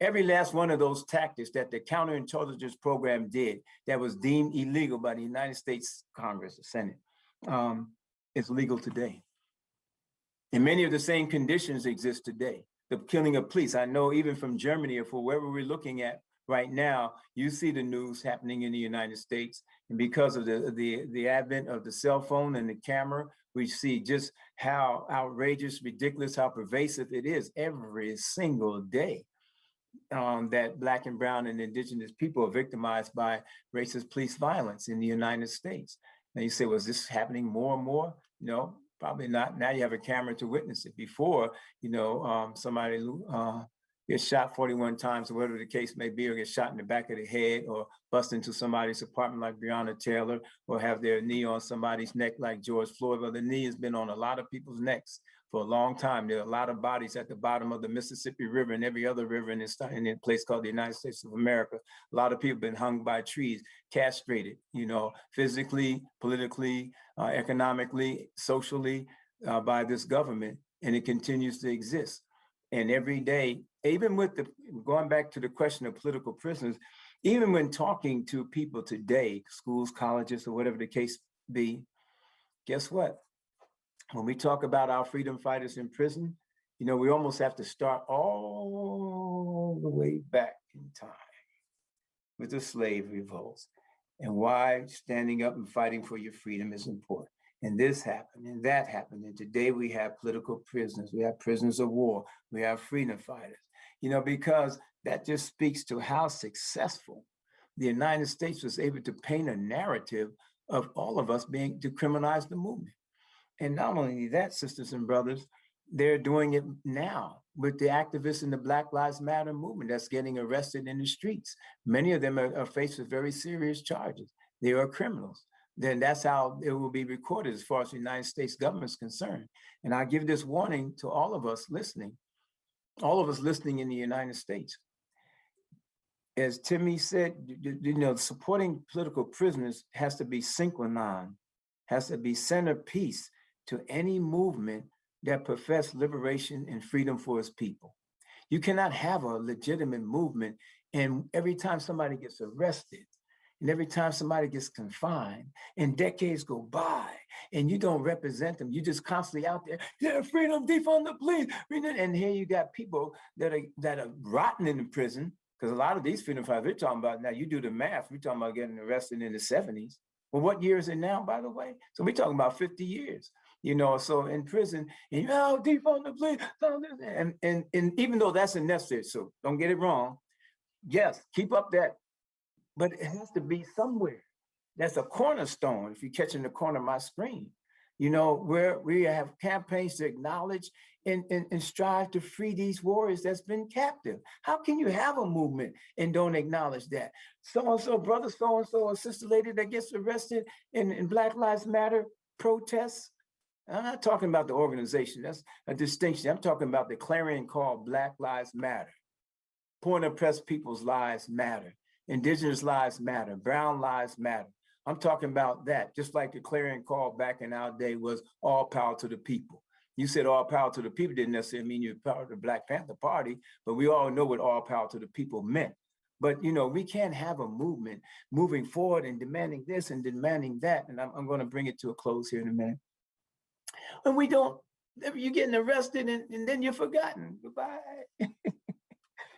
that the counterintelligence program did that was deemed illegal by the United States Congress, the Senate, is legal today. And many of the same conditions exist today. The killing of police, I know even from Germany or for wherever we're looking at right now, you see the news happening in the United States. And because of the advent of the cell phone and the camera, we see just how outrageous, ridiculous, how pervasive it is every single day. That Black and brown and indigenous people are victimized by racist police violence in the United States. Now you say, was this happening more and more? No, probably not. Now you have a camera to witness it. Before, somebody gets shot 41 times or whatever the case may be, or get shot in the back of the head, or bust into somebody's apartment like Breonna Taylor, or have their knee on somebody's neck like George Floyd. Well, the knee has been on a lot of people's necks for a long time. There are a lot of bodies at the bottom of the Mississippi River and every other river in a place called the United States of America. A lot of people have been hung by trees, castrated, physically, politically, economically, socially, by this government, and it continues to exist. And every day, even with going back to the question of political prisoners, even when talking to people today, schools, colleges, or whatever the case be, guess what? When we talk about our freedom fighters in prison, we almost have to start all the way back in time with the slave revolts and why standing up and fighting for your freedom is important. And this happened and that happened. And today we have political prisoners, we have prisoners of war, we have freedom fighters, because that just speaks to how successful the United States was able to paint a narrative of all of us being to criminalize the movement. And not only that, sisters and brothers, they're doing it now with the activists in the Black Lives Matter movement that's getting arrested in the streets. Many of them are faced with very serious charges. They are criminals. Then that's how it will be recorded as far as the United States government is concerned. And I give this warning to all of us listening in the United States. As Timmy said, supporting political prisoners has to be synchronized, has to be centerpiece to any movement that profess liberation and freedom for its people. You cannot have a legitimate movement and every time somebody gets arrested, and every time somebody gets confined and decades go by and you don't represent them, you just constantly out there, yeah, freedom, defund the police. And here you got people that are rotten in the prison, because a lot of these freedom fighters we're talking about now, you do the math, we're talking about getting arrested in the 70s. Well, what year is it now, by the way? So we're talking about 50 years, you know, so in prison, and you know, defund the police, and even though that's unnecessary, so don't get it wrong. Yes, keep up that, but it has to be somewhere. That's a cornerstone. If you're catching the corner of my screen, you know, where we have campaigns to acknowledge and strive to free these warriors that's been captive. How can you have a movement and don't acknowledge that? So-and-so, brother so-and-so, or sister lady that gets arrested in Black Lives Matter protests. I'm not talking about the organization. That's a distinction. I'm talking about the clarion call, Black Lives Matter. Poor and oppressed people's lives matter. Indigenous lives matter. Brown lives matter. I'm talking about that, just like the clarion call back in our day was all power to the people. You said all power to the people didn't necessarily mean you're part of the Black Panther Party, but we all know what all power to the people meant. But, you know, we can't have a movement moving forward and demanding this and demanding that. And I'm going to bring it to a close here in a minute. When we don't, you're getting arrested and then you're forgotten. Goodbye.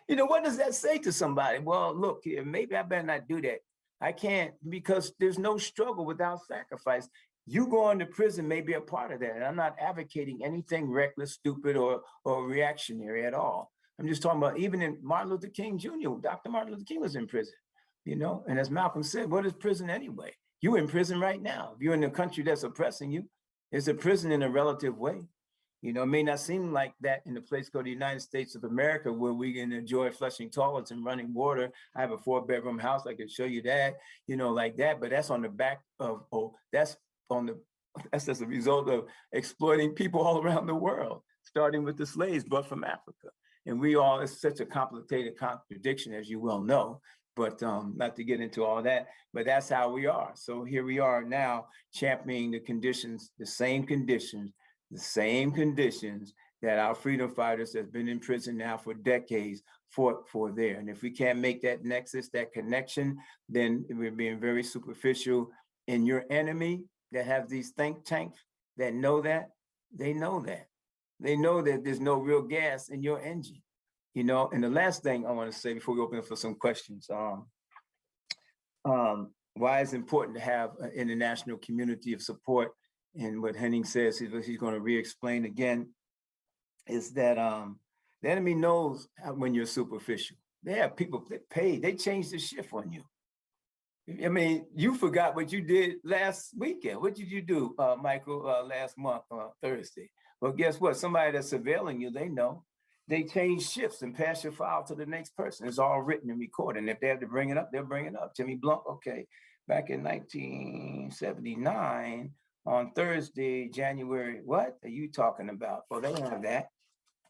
You know, what does that say to somebody? Well, look here, maybe I better not do that. I can't, because there's no struggle without sacrifice. You going to prison may be a part of that. And I'm not advocating anything reckless, stupid, or reactionary at all. I'm just talking about even in Martin Luther King Jr., Dr. Martin Luther King was in prison, you know? And as Malcolm said, what is prison anyway? You're in prison right now. If you're in a country that's oppressing you, it's a prison in a relative way. You know, it may not seem like that in a place called the United States of America, where we can enjoy flushing toilets and running water. I have a 4-bedroom house. I can show you that, you know, like that. But that's on the back of, that's just a result of exploiting people all around the world, starting with the slaves brought from Africa. And it's such a complicated contradiction, as you well know, but not to get into all that, but that's how we are. So here we are now championing the conditions, the same conditions that our freedom fighters that's been in prison now for decades fought for there. And if we can't make that nexus, that connection, then we're being very superficial. And your enemy that have these think tanks that know that, they know that. They know that there's no real gas in your engine, you know? And the last thing I want to say before we open up for some questions, why it's important to have an international community of support. And what Henning says, he's going to re-explain again, is that the enemy knows when you're superficial. They have people that pay, they change the shift on you. I mean, you forgot what you did last weekend. What did you do, Michael, last month, Thursday? Well, guess what? Somebody that's surveilling you, they know. They change shifts and pass your file to the next person. It's all written and recorded. And if they have to bring it up, they'll bring it up. Jimmy Blunt, okay, back in 1979, on Thursday, January, what are you talking about? Well, they don't have that.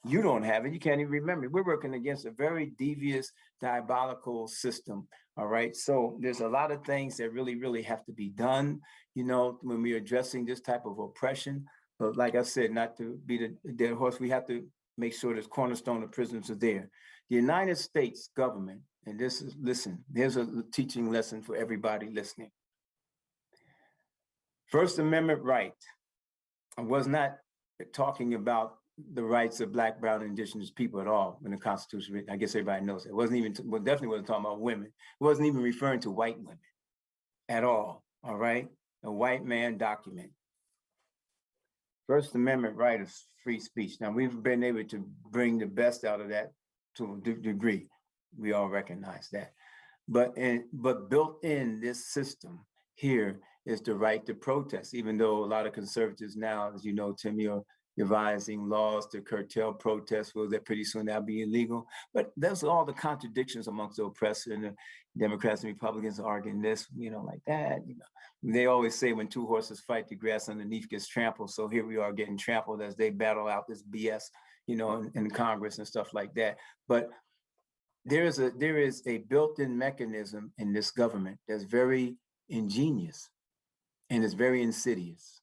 You don't have it. You can't even remember. We're working against a very devious, diabolical system. All right. So there's a lot of things that really, really have to be done, you know, when we're addressing this type of oppression. But like I said, not to be the dead horse, we have to make sure this cornerstone of prisons are there. The United States government, and this is, listen, there's a teaching lesson for everybody listening. First Amendment right was not talking about the rights of Black, brown, and indigenous people at all when the Constitution was written. I guess everybody knows that. It wasn't even, well, definitely wasn't talking about women. It wasn't even referring to white women at all right? A white man document. First Amendment right of free speech. Now, we've been able to bring the best out of that to a degree. We all recognize that. But built in this system here is the right to protest, even though a lot of conservatives now, as you know, Timmy, are devising laws to curtail protests. Well, that pretty soon that'll be illegal. But those are all the contradictions amongst the oppressed, and the Democrats and Republicans arguing this, you know, like that. You know, they always say when two horses fight, the grass underneath gets trampled. So here we are getting trampled as they battle out this BS, you know, in Congress and stuff like that. But there is a built-in mechanism in this government that's very ingenious and it's very insidious.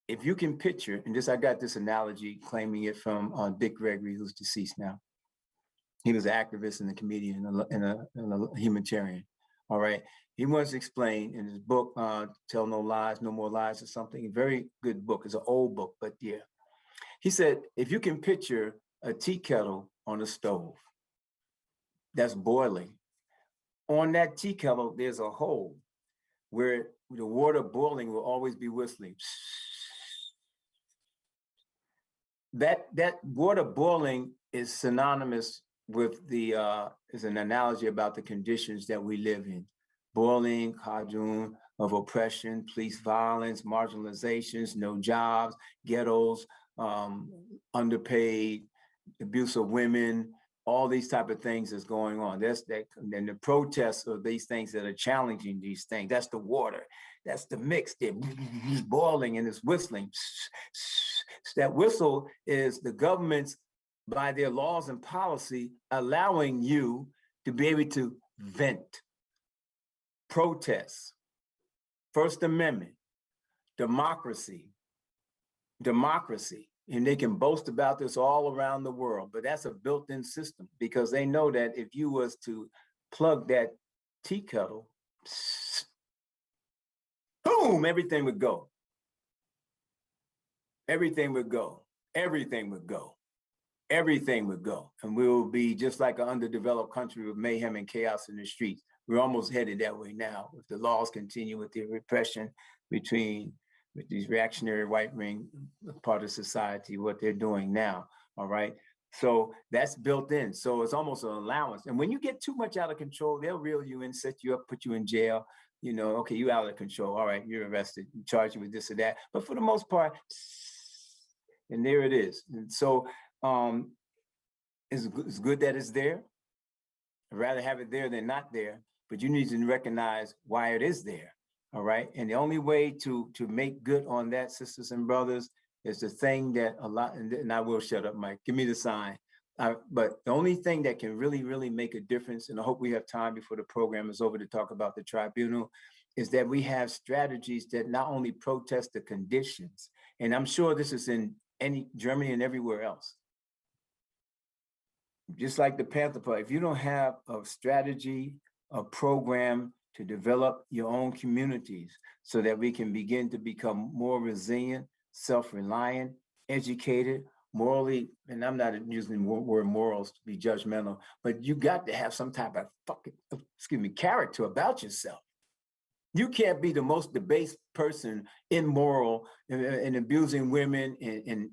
If you can picture, and I got this analogy claiming it from Dick Gregory, who's deceased now. He was an activist and a comedian and a humanitarian. All right. He once explained in his book, Tell No Lies, No More Lies or something, a very good book. It's an old book, but yeah. He said, if you can picture a tea kettle on a stove that's boiling, on that tea kettle, there's a hole. where the water boiling will always be whistling. That water boiling is synonymous with the is an analogy about the conditions that we live in. Boiling, cardoon of oppression, police violence, marginalizations, no jobs, ghettos, underpaid, abuse of women, all these type of things that's going on. That's that, and the protests of these things that are challenging these things. That's the water. That's the mix. It's boiling and it's whistling. That whistle is the government's, by their laws and policy, allowing you to be able to vent, protest, First Amendment, democracy. And they can boast about this all around the world, but that's a built-in system because they know that if you was to plug that tea kettle, boom, everything would go. Everything would go. Everything would go. Everything would go. And we will be just like an underdeveloped country with mayhem and chaos in the streets. We're almost headed that way now. If the laws continue with the repression with these reactionary white ring part of society, what they're doing now, all right? So that's built in. So it's almost an allowance. And when you get too much out of control, they'll reel you in, set you up, put you in jail. You know, okay, you out of control. All right, you're arrested, charge you with this or that. But for the most part, and there it is. And so it's good that it's there. I'd rather have it there than not there, but you need to recognize why it is there. All right. And the only way to make good on that, sisters and brothers, is the thing that a lot, and I will shut up, Mike, give me the sign. But the only thing that can really, really make a difference, and I hope we have time before the program is over to talk about the tribunal, is that we have strategies that not only protest the conditions, and I'm sure this is in Germany and everywhere else. Just like the Panther Party, if you don't have a strategy, a program to develop your own communities so that we can begin to become more resilient, self-reliant, educated, morally, and I'm not using the word morals to be judgmental, but you got to have some type of character about yourself. You can't be the most debased person, immoral, and abusing women,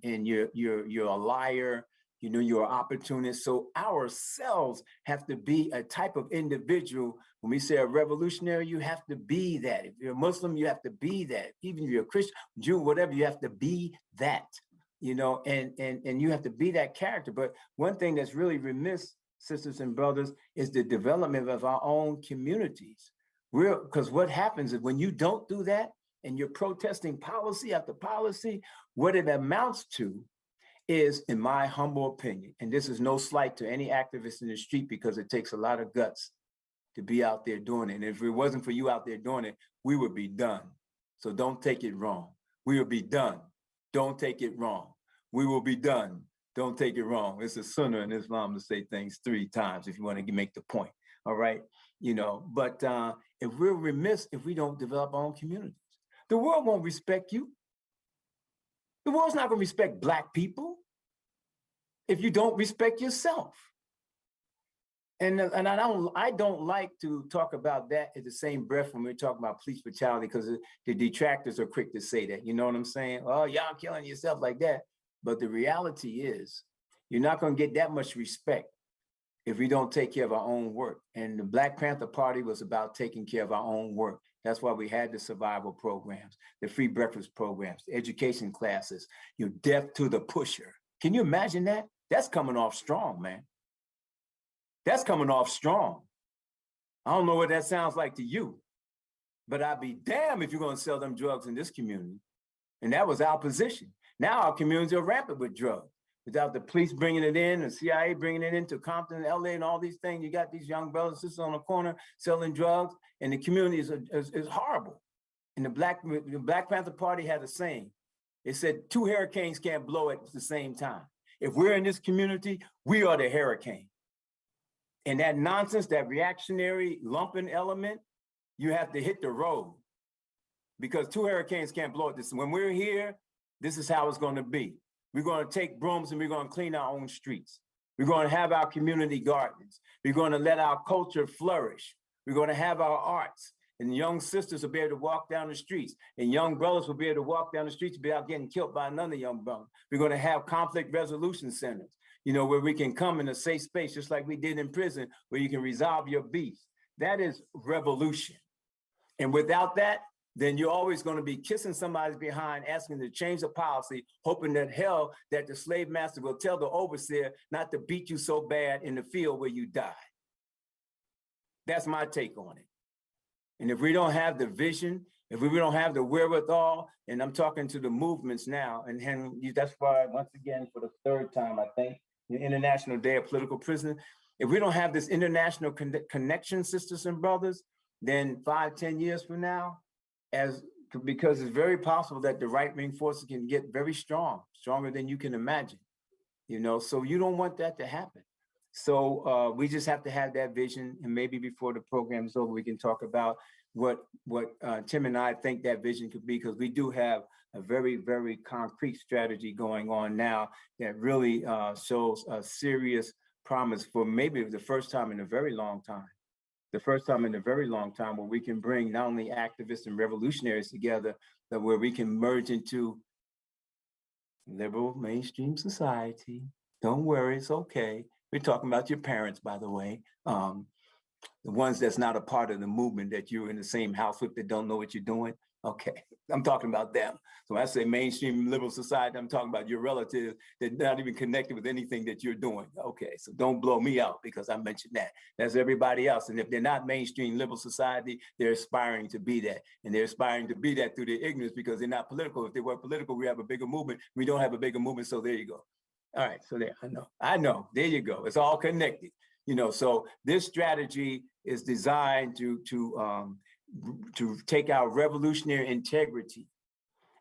and you're a liar. You know, you're an opportunist. So ourselves have to be a type of individual. When we say a revolutionary, you have to be that. If you're a Muslim, you have to be that. Even if you're a Christian, Jew, whatever, you have to be that, you know, and you have to be that character. But one thing that's really remiss, sisters and brothers, is the development of our own communities. Because what happens is when you don't do that and you're protesting policy after policy, what it amounts to is, in my humble opinion, and this is no slight to any activist in the street because it takes a lot of guts to be out there doing it. And if it wasn't for you out there doing it, we would be done. So don't take it wrong. We will be done. Don't take it wrong. We will be done. Don't take it wrong. It's a sunnah in Islam to say things 3 times if you want to make the point. All right. You know, but if we're remiss if we don't develop our own communities, the world won't respect you. The world's not going to respect Black people if you don't respect yourself. And I don't like to talk about that at the same breath when we're talking about police brutality, because the detractors are quick to say that. You know what I'm saying? Oh, y'all killing yourself like that. But the reality is, you're not going to get that much respect if we don't take care of our own work. And the Black Panther Party was about taking care of our own work. That's why we had the survival programs, the free breakfast programs, the education classes, you're deaf to the pusher. Can you imagine that? That's coming off strong, man. That's coming off strong. I don't know what that sounds like to you, but I'd be damned if you're going to sell them drugs in this community. And that was our position. Now our communities are rampant with drugs. Without the police bringing it in, the CIA bringing it into Compton, LA, and all these things, you got these young brothers and sisters on the corner selling drugs, and the community is horrible. And the Black Panther Party had a saying. It said 2 hurricanes can't blow at the same time. If we're in this community, we are the hurricane. And that nonsense, that reactionary lumping element, you have to hit the road, because 2 hurricanes can't blow at this. When we're here, this is how it's going to be. We're going to take brooms and we're going to clean our own streets. We're going to have our community gardens. We're going to let our culture flourish. We're going to have our arts. and young sisters will be able to walk down the streets, and young brothers will be able to walk down the streets without getting killed by another young brother. We're going to have conflict resolution centers, you know, where we can come in a safe space, just like we did in prison, where you can resolve your beefs. That is revolution. And without that, then you're always going to be kissing somebody behind, asking to change the policy, hoping that hell that the slave master will tell the overseer not to beat you so bad in the field where you die. That's my take on it. And if we don't have the vision, if we don't have the wherewithal, and I'm talking to the movements now, and that's why, once again, for the third time, I think, the International Day of Political Prisoners, if we don't have this international connection, sisters and brothers, then 5, 10 years from now, because it's very possible that the right-wing forces can get very strong, stronger than you can imagine, you know, so you don't want that to happen. So we just have to have that vision, and maybe before the program is over, we can talk about what Tim and I think that vision could be, because we do have a very, very concrete strategy going on now that really shows a serious promise for maybe the first time in a very long time. The first time in a very long time where we can bring not only activists and revolutionaries together, but where we can merge into liberal mainstream society. Don't worry, it's okay. We're talking about your parents, by the way. The ones that's not a part of the movement that you're in the same house with that don't know what you're doing. Okay, I'm talking about them. So when I say mainstream liberal society, I'm talking about your relatives that are not even connected with anything that you're doing. Okay, so don't blow me out because I mentioned that. That's everybody else. And if they're not mainstream liberal society, they're aspiring to be that. And they're aspiring to be that through their ignorance because they're not political. If they were political, we have a bigger movement. We don't have a bigger movement, so there you go. All right, so there, I know, there you go. It's all connected. You know, so this strategy is designed to take our revolutionary integrity,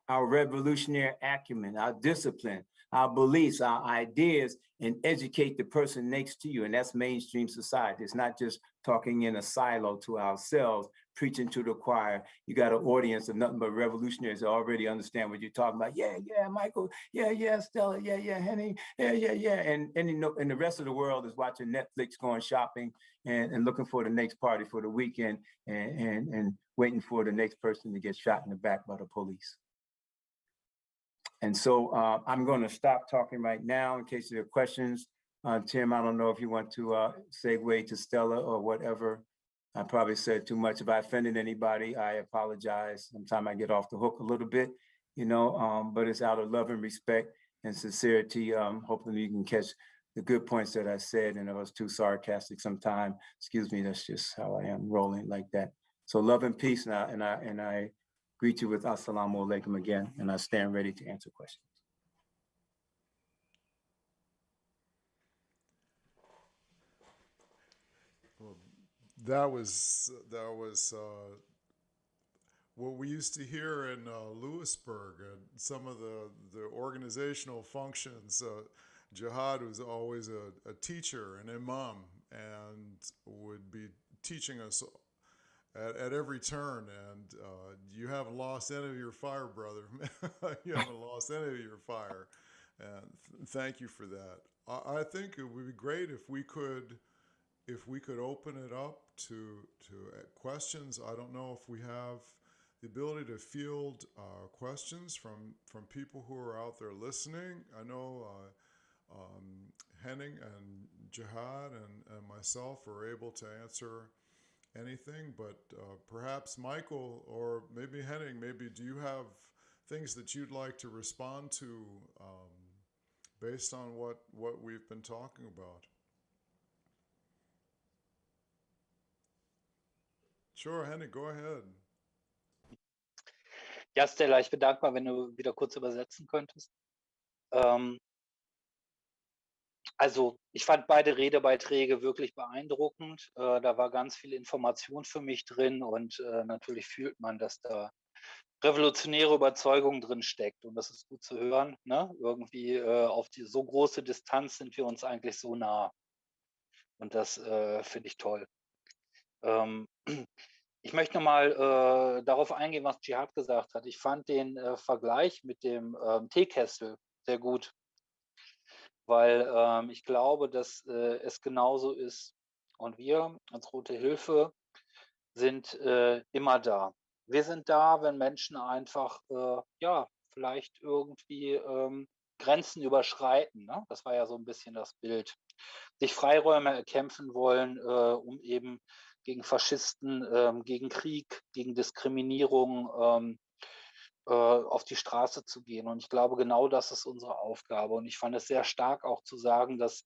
our revolutionary acumen, our discipline, our beliefs, our ideas, and educate the person next to you. And that's mainstream society. It's not just talking in a silo to ourselves, preaching to the choir. You got an audience of nothing but revolutionaries that already understand what you're talking about. Yeah, yeah, Michael. Yeah, yeah, Stella. Yeah, yeah, Henny. Yeah, yeah, yeah. And the rest of the world is watching Netflix, going shopping, and looking for the next party for the weekend, and waiting for the next person to get shot in the back by the police. And so I'm going to stop talking right now in case there are questions. Tim, I don't know if you want to segue to Stella or whatever. I probably said too much. If I offended anybody, I apologize. Sometimes I get off the hook a little bit, you know, but it's out of love and respect and sincerity. Hopefully you can catch the good points that I said, and I was too sarcastic sometimes. Excuse me, that's just how I am, rolling like that. So love and peace, and I greet you with assalamu alaikum again, and I stand ready to answer questions. Well, that was what we used to hear in Lewisburg, some of the organizational functions. Jihad was always a teacher, an imam, and would be teaching us at every turn. And you haven't lost any of your fire, brother. You haven't lost any of your fire. And thank you for that. I think it would be great if we could open it up to questions. I don't know if we have the ability to field questions from people who are out there listening. I know Henning and Jihad and myself are able to answer anything, but perhaps Michael or maybe Henning, do you have things that you'd like to respond to based on what we've been talking about? Sure, Henning, go ahead. Ja, Stella, ich bin dankbar, wenn du wieder kurz übersetzen könntest. Also, ich fand beide Redebeiträge wirklich beeindruckend. Da war ganz viel Information für mich drin und natürlich fühlt man, dass da revolutionäre Überzeugung drin steckt. Und das ist gut zu hören. Ne? Irgendwie auf die so große Distanz sind wir uns eigentlich so nah. Und das finde ich toll. Ich möchte nochmal darauf eingehen, was Jihad gesagt hat. Ich fand den Vergleich mit dem Teekessel sehr gut, weil ich glaube, dass es genauso ist. Und wir als Rote Hilfe sind immer da. Wir sind da, wenn Menschen einfach, ja, vielleicht irgendwie Grenzen überschreiten. Ne? Das war ja so ein bisschen das Bild. Sich Freiräume erkämpfen wollen, um eben gegen Faschisten, gegen Krieg, gegen Diskriminierung auf die Straße zu gehen. Und ich glaube, genau das ist unsere Aufgabe. Und ich fand es sehr stark auch zu sagen, dass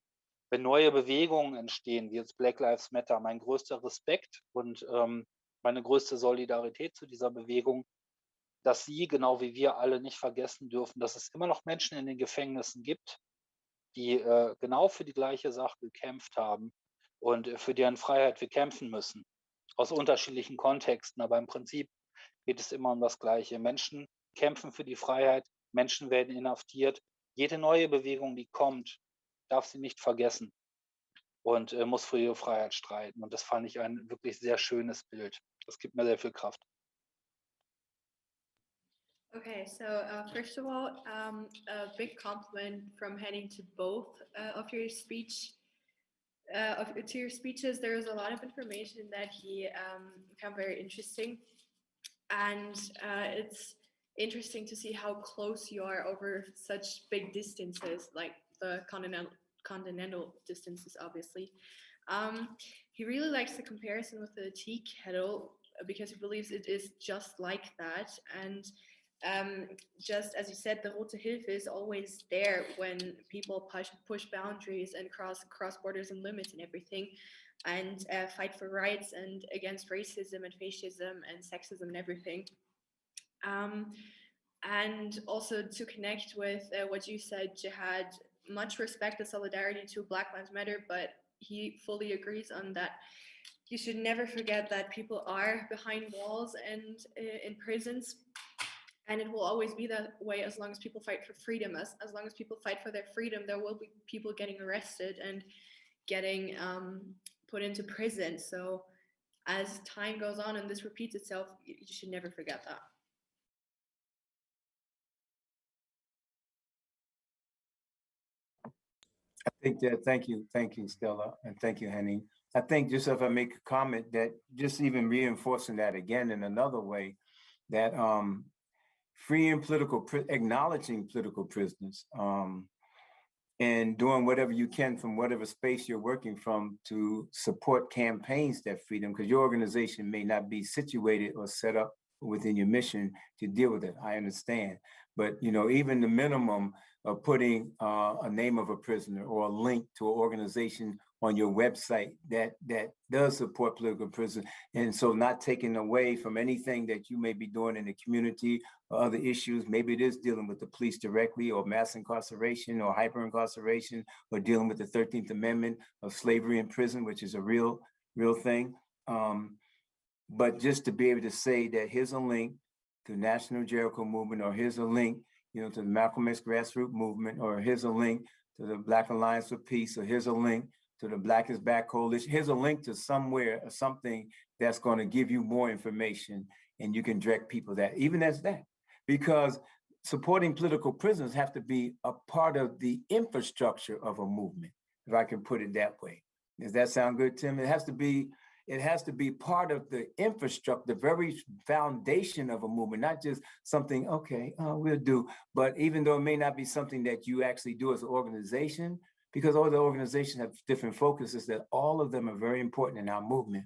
wenn neue Bewegungen entstehen, wie jetzt Black Lives Matter, mein größter Respekt und meine größte Solidarität zu dieser Bewegung, dass sie, genau wie wir alle, nicht vergessen dürfen, dass es immer noch Menschen in den Gefängnissen gibt, die genau für die gleiche Sache gekämpft haben und für deren Freiheit wir kämpfen müssen. Aus unterschiedlichen Kontexten, aber im Prinzip geht es immer um das Gleiche. Menschen kämpfen für die Freiheit, Menschen werden inhaftiert. Jede neue Bewegung, die kommt, darf sie nicht vergessen und muss für ihre Freiheit streiten. Und das fand ich ein wirklich sehr schönes Bild. Das gibt mir sehr viel Kraft. Okay, so first of all, a big compliment from heading to both of your speech. To your speeches, there was a lot of information that he found very interesting, and it's interesting to see how close you are over such big distances, like the continental distances, obviously. He really likes the comparison with the tea kettle because he believes it is just like that, and just as you said, the Rote Hilfe is always there when people push boundaries and cross borders and limits and everything, and fight for rights and against racism and fascism and sexism and everything. And also to connect with what you said, Jihad, much respect and solidarity to Black Lives Matter, but he fully agrees on that. You should never forget that people are behind walls and in prisons. And it will always be that way as long as people fight for freedom. As long as people fight for their freedom, there will be people getting arrested and getting put into prison. So as time goes on and this repeats itself, you should never forget that. I think that, thank you, Stella, and thank you, Henning. I think just if I make a comment that just even reinforcing that again in another way, that freeing acknowledging political prisoners, and doing whatever you can from whatever space you're working from to support campaigns that free them, because your organization may not be situated or set up within your mission to deal with it. I understand. But even the minimum of putting a name of a prisoner or a link to an organization on your website that does support political prisoners, and so not taking away from anything that you may be doing in the community or other issues. Maybe it is dealing with the police directly, or mass incarceration, or hyper incarceration, or dealing with the 13th Amendment of slavery in prison, which is a real thing. But just to be able to say that here's a link to National Jericho Movement, or here's a link, to the Malcolm X grassroots movement, or here's a link to the Black Alliance for Peace, or here's a link to the Black is Back Coalition. Here's a link to somewhere or something that's going to give you more information, and you can direct people that, even as that, because supporting political prisoners have to be a part of the infrastructure of a movement, if I can put it that way. Does that sound good, Tim? It has to be part of the infrastructure, the very foundation of a movement, not just something, okay, we'll do. But even though it may not be something that you actually do as an organization, because all the organizations have different focuses, that all of them are very important in our movement.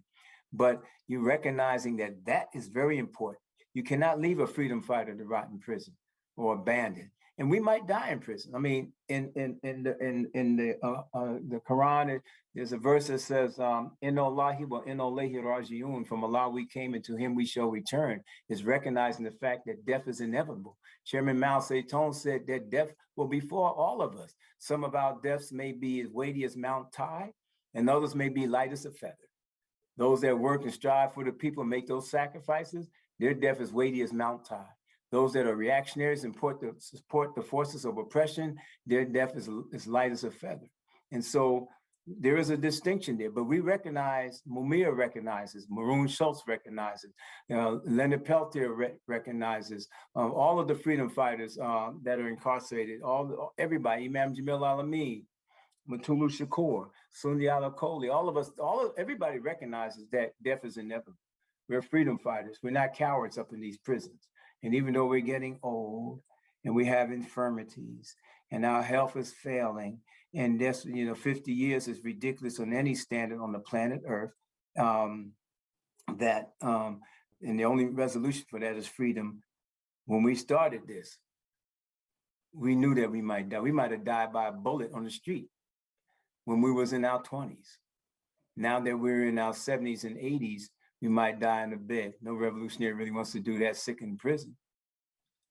But you recognizing that is very important. You cannot leave a freedom fighter to rot in prison or abandoned. And we might die in prison. I mean, in the Quran, there's a verse that says, "Inna Allahi wa inna ilayhi raji'un." From Allah we came, and to Him we shall return. Is recognizing the fact that death is inevitable. Chairman Mao Zedong said that death will befall all of us. Some of our deaths may be as weighty as Mount Tai, and others may be light as a feather. Those that work and strive for the people and make those sacrifices, their death is weighty as Mount Tai. Those that are reactionaries and support the forces of oppression, their death is light as a feather. And so there is a distinction there, but we recognize, Mumia recognizes, Maroon Schultz recognizes, Leonard Peltier recognizes, all of the freedom fighters that are incarcerated, everybody, Imam Jamil Alameen, Mutulu Shakur, Sundi Ala Koli, everybody recognizes that death is inevitable. We're freedom fighters. We're not cowards up in these prisons. And even though we're getting old and we have infirmities and our health is failing, and this, 50 years is ridiculous on any standard on the planet Earth, and the only resolution for that is freedom. When we started this, we knew that we might die. We might have died by a bullet on the street when we was in our 20s. Now that we're in our 70s and 80s, we might die in a bed. No revolutionary really wants to do that sick in prison.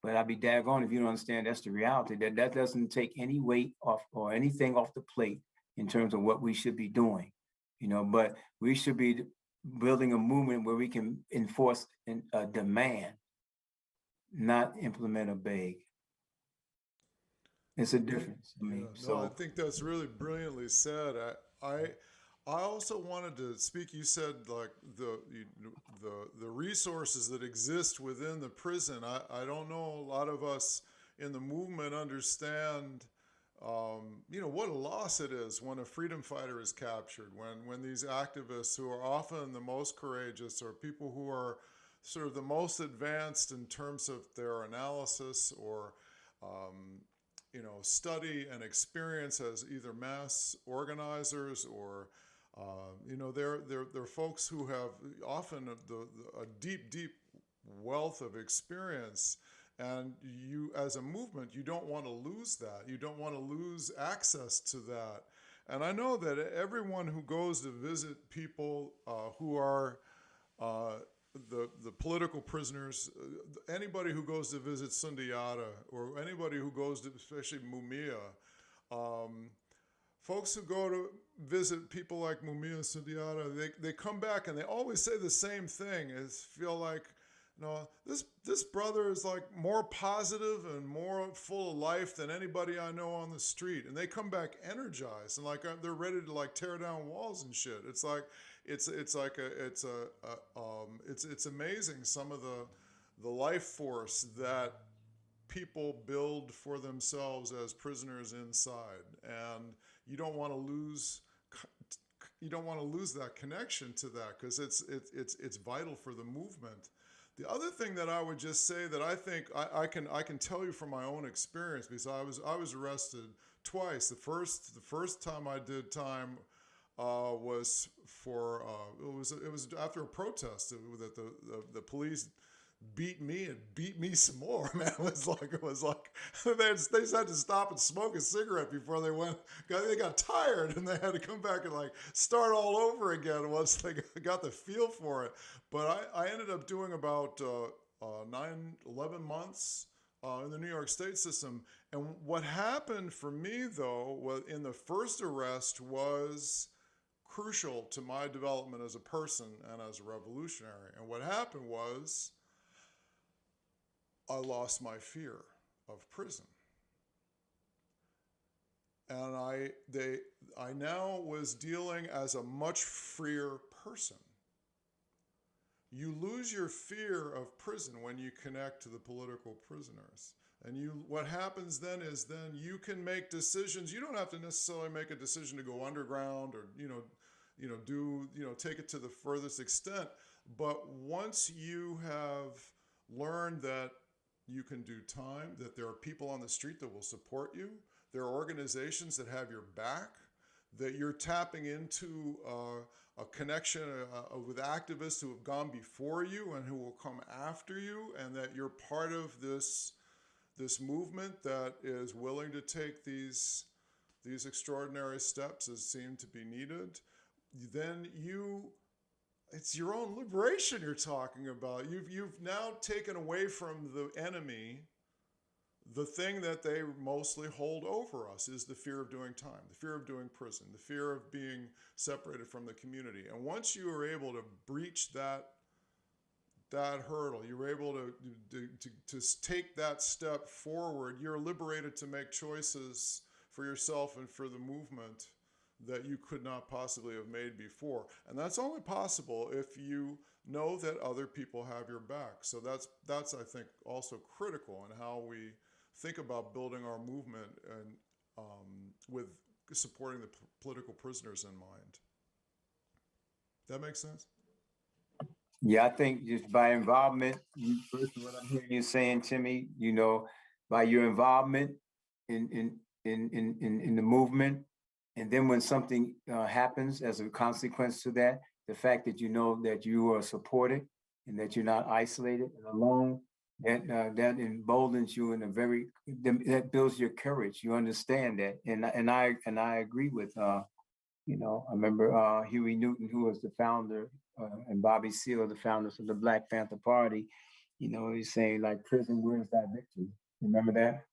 But I'd be daggone if you don't understand that's the reality, that doesn't take any weight off or anything off the plate in terms of what we should be doing, but we should be building a movement where we can enforce a demand, not implement a beg. It's a difference. I think that's really brilliantly said. I also wanted to speak. You said like the resources that exist within the prison. I don't know a lot of us in the movement understand. What a loss it is when a freedom fighter is captured. When these activists who are often the most courageous or people who are sort of the most advanced in terms of their analysis or study and experience as either mass organizers or they're folks who have often a deep wealth of experience, and you as a movement you don't want to lose that. You don't want to lose access to that. And I know that everyone who goes to visit people who are the political prisoners, anybody who goes to visit Sundiata or anybody who goes to, especially Mumia, folks who go to visit people like Mumia and Sundiata, they come back and they always say the same thing. Is feel like, this brother is like more positive and more full of life than anybody I know on the street. And they come back energized and like they're ready to like tear down walls and shit. It's like it's amazing some of the life force that people build for themselves as prisoners inside, and you don't want to lose that connection to that because it's vital for the movement. The other thing that I would just say that I think I can tell you from my own experience, because I was arrested twice. The first time I did time was for it was after a protest that the police beat me and beat me some more. Man, it was like they just had to stop and smoke a cigarette before they went. They 11 tired and they had to come back and like start all over again once they got the feel for it. But I ended up doing about 11 months in the New York State system. And what happened for me though was in the first arrest was crucial to my development as a person and as a revolutionary. And what happened was I lost my fear of prison. And I now was dealing as a much freer person. You lose your fear of prison when you connect to the political prisoners. And what happens then is you can make decisions. You don't have to necessarily make a decision to go underground or, take it to the furthest extent. But once you have learned that you can do time, that there are people on the street that will support you, there are organizations that have your back, that you're tapping into a connection with activists who have gone before you and who will come after you, and that you're part of this movement that is willing to take these extraordinary steps as seem to be needed, then it's your own liberation you're talking about. You've now taken away from the enemy the thing that they mostly hold over us is the fear of doing time, the fear of doing prison, the fear of being separated from the community. And once you are able to breach that hurdle, you're able to take that step forward, you're liberated to make choices for yourself and for the movement that you could not possibly have made before. And that's only possible if you know that other people have your back. So that's I think also critical in how we think about building our movement and with supporting the political prisoners in mind. That makes sense? Yeah, I think just by involvement, first what I'm hearing you saying, Timmy, by your involvement in the movement, and then when something happens as a consequence to that, the fact that you know that you are supported and that you're not isolated and alone, that emboldens you in a very that builds your courage. You understand that, and I agree with I remember Huey Newton, who was the founder, and Bobby Seale, the founders of the Black Panther Party. He's saying like, "Prison, where's that victory?" Remember that?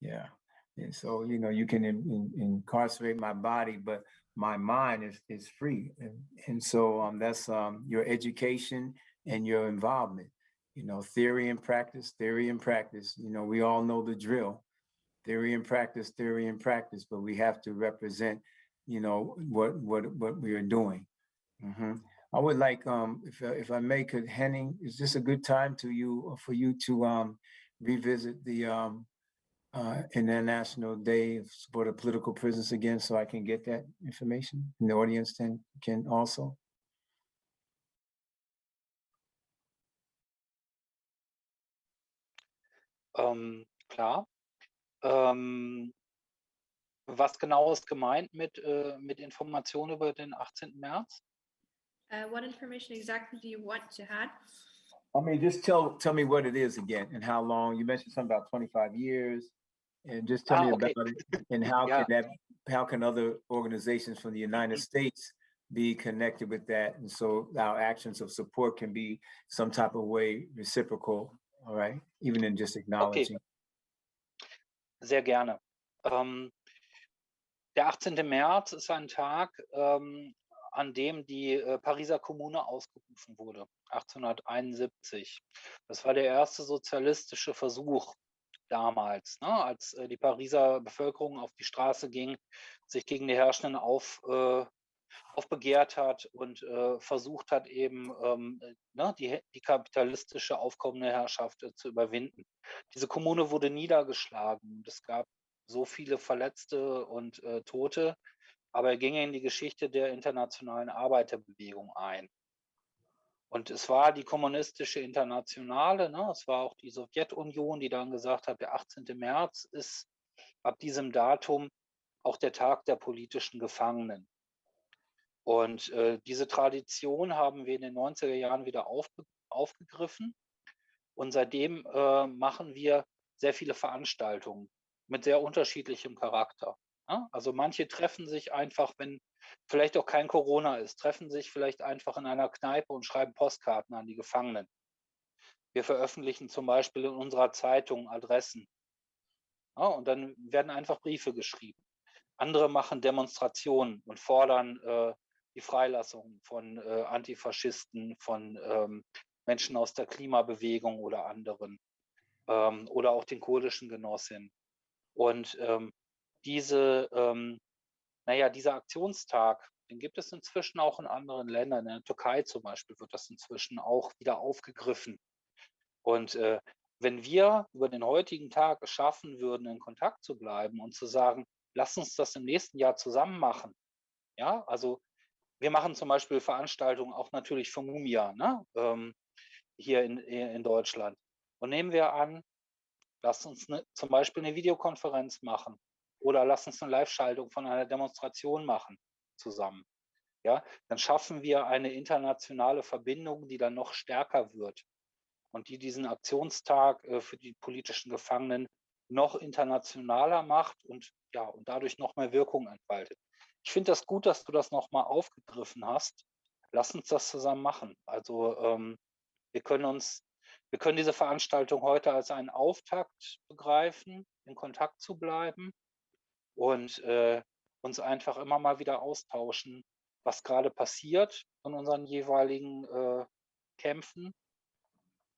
Yeah. And so, you can incarcerate my body, but my mind is free. And so that's your education and your involvement, theory and practice, theory and practice. We all know the drill, theory and practice, but we have to represent, what we are doing. I would like, if I may, could Henning, is this a good time for you to revisit the International Day of Support of Political Prisoners again, so I can get that information and the audience can also? Klar. Was genau ist gemeint mit Informationen über den 18. März? What information exactly do you want to have? I mean, just tell me what it is again and how long. You mentioned something about 25 years, and just tell me Okay. about it and how Yeah. how can other organizations from the United States be connected with that, and so our actions of support can be some type of way reciprocal, all right, even in just Okay, acknowledging. sehr gerne. Der 18. März ist ein Tag, an dem die Pariser Kommune ausgerufen wurde, 1871. Das war der erste sozialistische Versuch damals, ne, als die Pariser Bevölkerung auf die Straße ging, sich gegen die Herrschenden aufbegehrt hat und versucht hat, eben die kapitalistische aufkommende Herrschaft zu überwinden. Diese Kommune wurde niedergeschlagen und es gab so viele Verletzte und Tote, aber er ging in die Geschichte der internationalen Arbeiterbewegung ein. Und es war die kommunistische Internationale, ne? Es war auch die Sowjetunion, die dann gesagt hat, der 18. März ist ab diesem Datum auch der Tag der politischen Gefangenen. Und diese Tradition haben wir in den 90er Jahren wieder aufgegriffen. Und seitdem machen wir sehr viele Veranstaltungen mit sehr unterschiedlichem Charakter. Ja? Also manche treffen sich einfach, wenn vielleicht auch kein Corona ist, treffen sich vielleicht einfach in einer Kneipe und schreiben Postkarten an die Gefangenen. Wir veröffentlichen zum Beispiel in unserer Zeitung Adressen. Ja? Und dann werden einfach Briefe geschrieben. Andere machen Demonstrationen und fordern die Freilassung von Antifaschisten, von Menschen aus der Klimabewegung oder anderen oder auch den kurdischen Genossinnen. Und dieser Aktionstag, den gibt es inzwischen auch in anderen Ländern. In der Türkei zum Beispiel wird das inzwischen auch wieder aufgegriffen. Und wenn wir über den heutigen Tag es schaffen würden, in Kontakt zu bleiben und zu sagen, lass uns das im nächsten Jahr zusammen machen. Ja, also wir machen zum Beispiel Veranstaltungen auch natürlich für Mumia, ne? Hier in Deutschland. Und nehmen wir an, lasst uns zum Beispiel eine Videokonferenz machen oder lasst uns eine Live-Schaltung von einer Demonstration machen zusammen. Ja, dann schaffen wir eine internationale Verbindung, die dann noch stärker wird und die diesen Aktionstag für die politischen Gefangenen noch internationaler macht und dadurch noch mehr Wirkung entfaltet. Ich finde das gut, dass du das nochmal aufgegriffen hast. Lass uns das zusammen machen. Also wir können diese Veranstaltung heute als einen Auftakt begreifen, in Kontakt zu bleiben und uns einfach immer mal wieder austauschen, was gerade passiert in unseren jeweiligen Kämpfen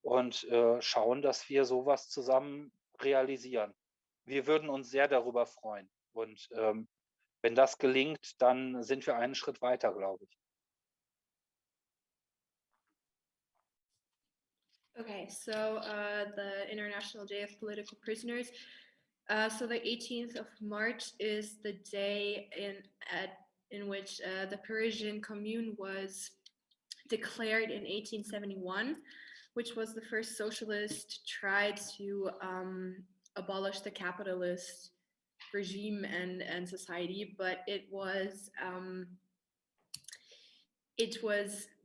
und schauen, dass wir sowas zusammen realisieren. Wir würden uns sehr darüber freuen. Und wenn das gelingt, dann sind wir einen Schritt weiter, glaube ich. Okay, so the International Day of Political Prisoners. So the 18th of March is the day in which the Parisian Commune was declared in 1871, which was the first socialist to try to abolish the capitalist regime and society, but it was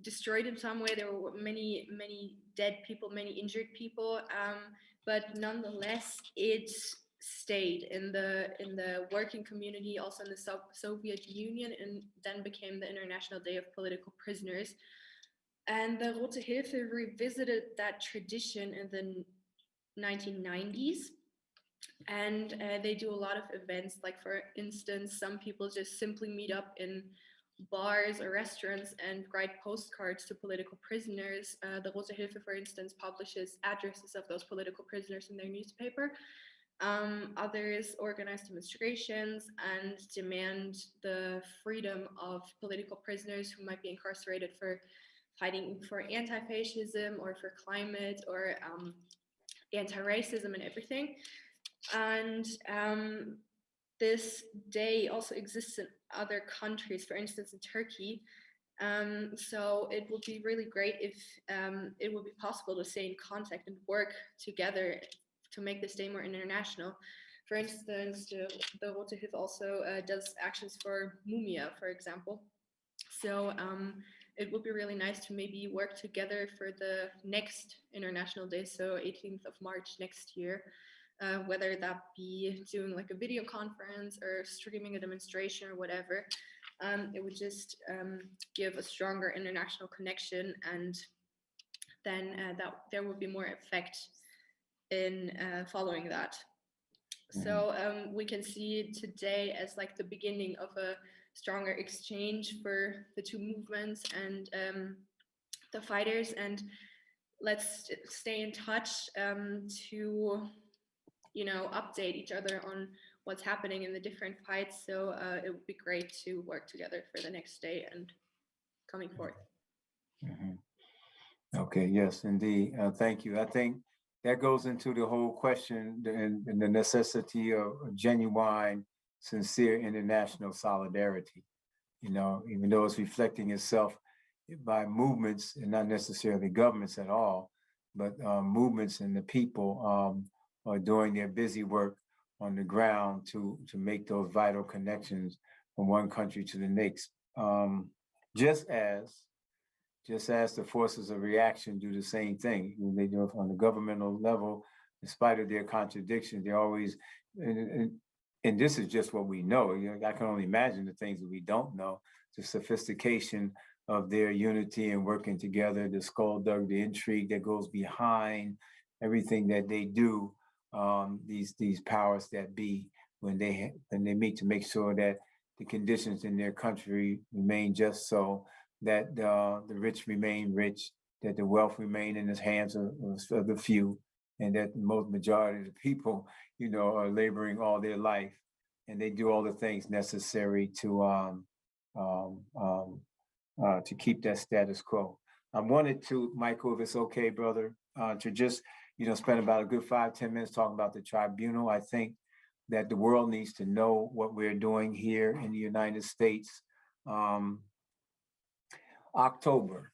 destroyed in some way. There were many dead people, many injured people, but nonetheless, it stayed in the working community, also in the Soviet Union, and then became the International Day of Political Prisoners. And the Rote Hilfe revisited that tradition in the 1990s. And they do a lot of events, like for instance, some people just simply meet up in bars or restaurants and write postcards to political prisoners. The Rote Hilfe, for instance, publishes addresses of those political prisoners in their newspaper. Others organize demonstrations and demand the freedom of political prisoners who might be incarcerated for fighting for anti-fascism or for climate or anti-racism and everything. And this day also exists in other countries, for instance, in Turkey. So it would be really great if it would be possible to stay in contact and work together to make this day more international. For instance, the Rote Hilfe also does actions for Mumia, for example. So it would be really nice to maybe work together for the next International Day, so 18th of March next year. Whether that be doing like a video conference or streaming a demonstration or whatever. It would just give a stronger international connection, and then that there would be more effect in following that. So we can see today as like the beginning of a stronger exchange for the two movements and the fighters, and let's stay in touch to update each other on what's happening in the different fights. So it would be great to work together for the next day and coming forth. Okay, yes, indeed. Thank you. I think that goes into the whole question and the necessity of genuine, sincere international solidarity. Even though it's reflecting itself by movements and not necessarily governments at all, but movements and the people are doing their busy work on the ground to make those vital connections from one country to the next. Just as the forces of reaction do the same thing. They do it on the governmental level, in spite of their contradictions. They're always, and this is just what we know. I can only imagine the things that we don't know, the sophistication of their unity and working together, the skullduggery, the intrigue that goes behind everything that they do. These powers that be, when they meet to make sure that the conditions in their country remain just so, that the rich remain rich, that the wealth remain in the hands of the few, and that the most majority of the people, are laboring all their life, and they do all the things necessary to keep that status quo. I wanted to, Michael, if it's okay, brother, to just spend about a good 5-10 minutes talking about the tribunal. I think that the world needs to know what we're doing here in the United States. October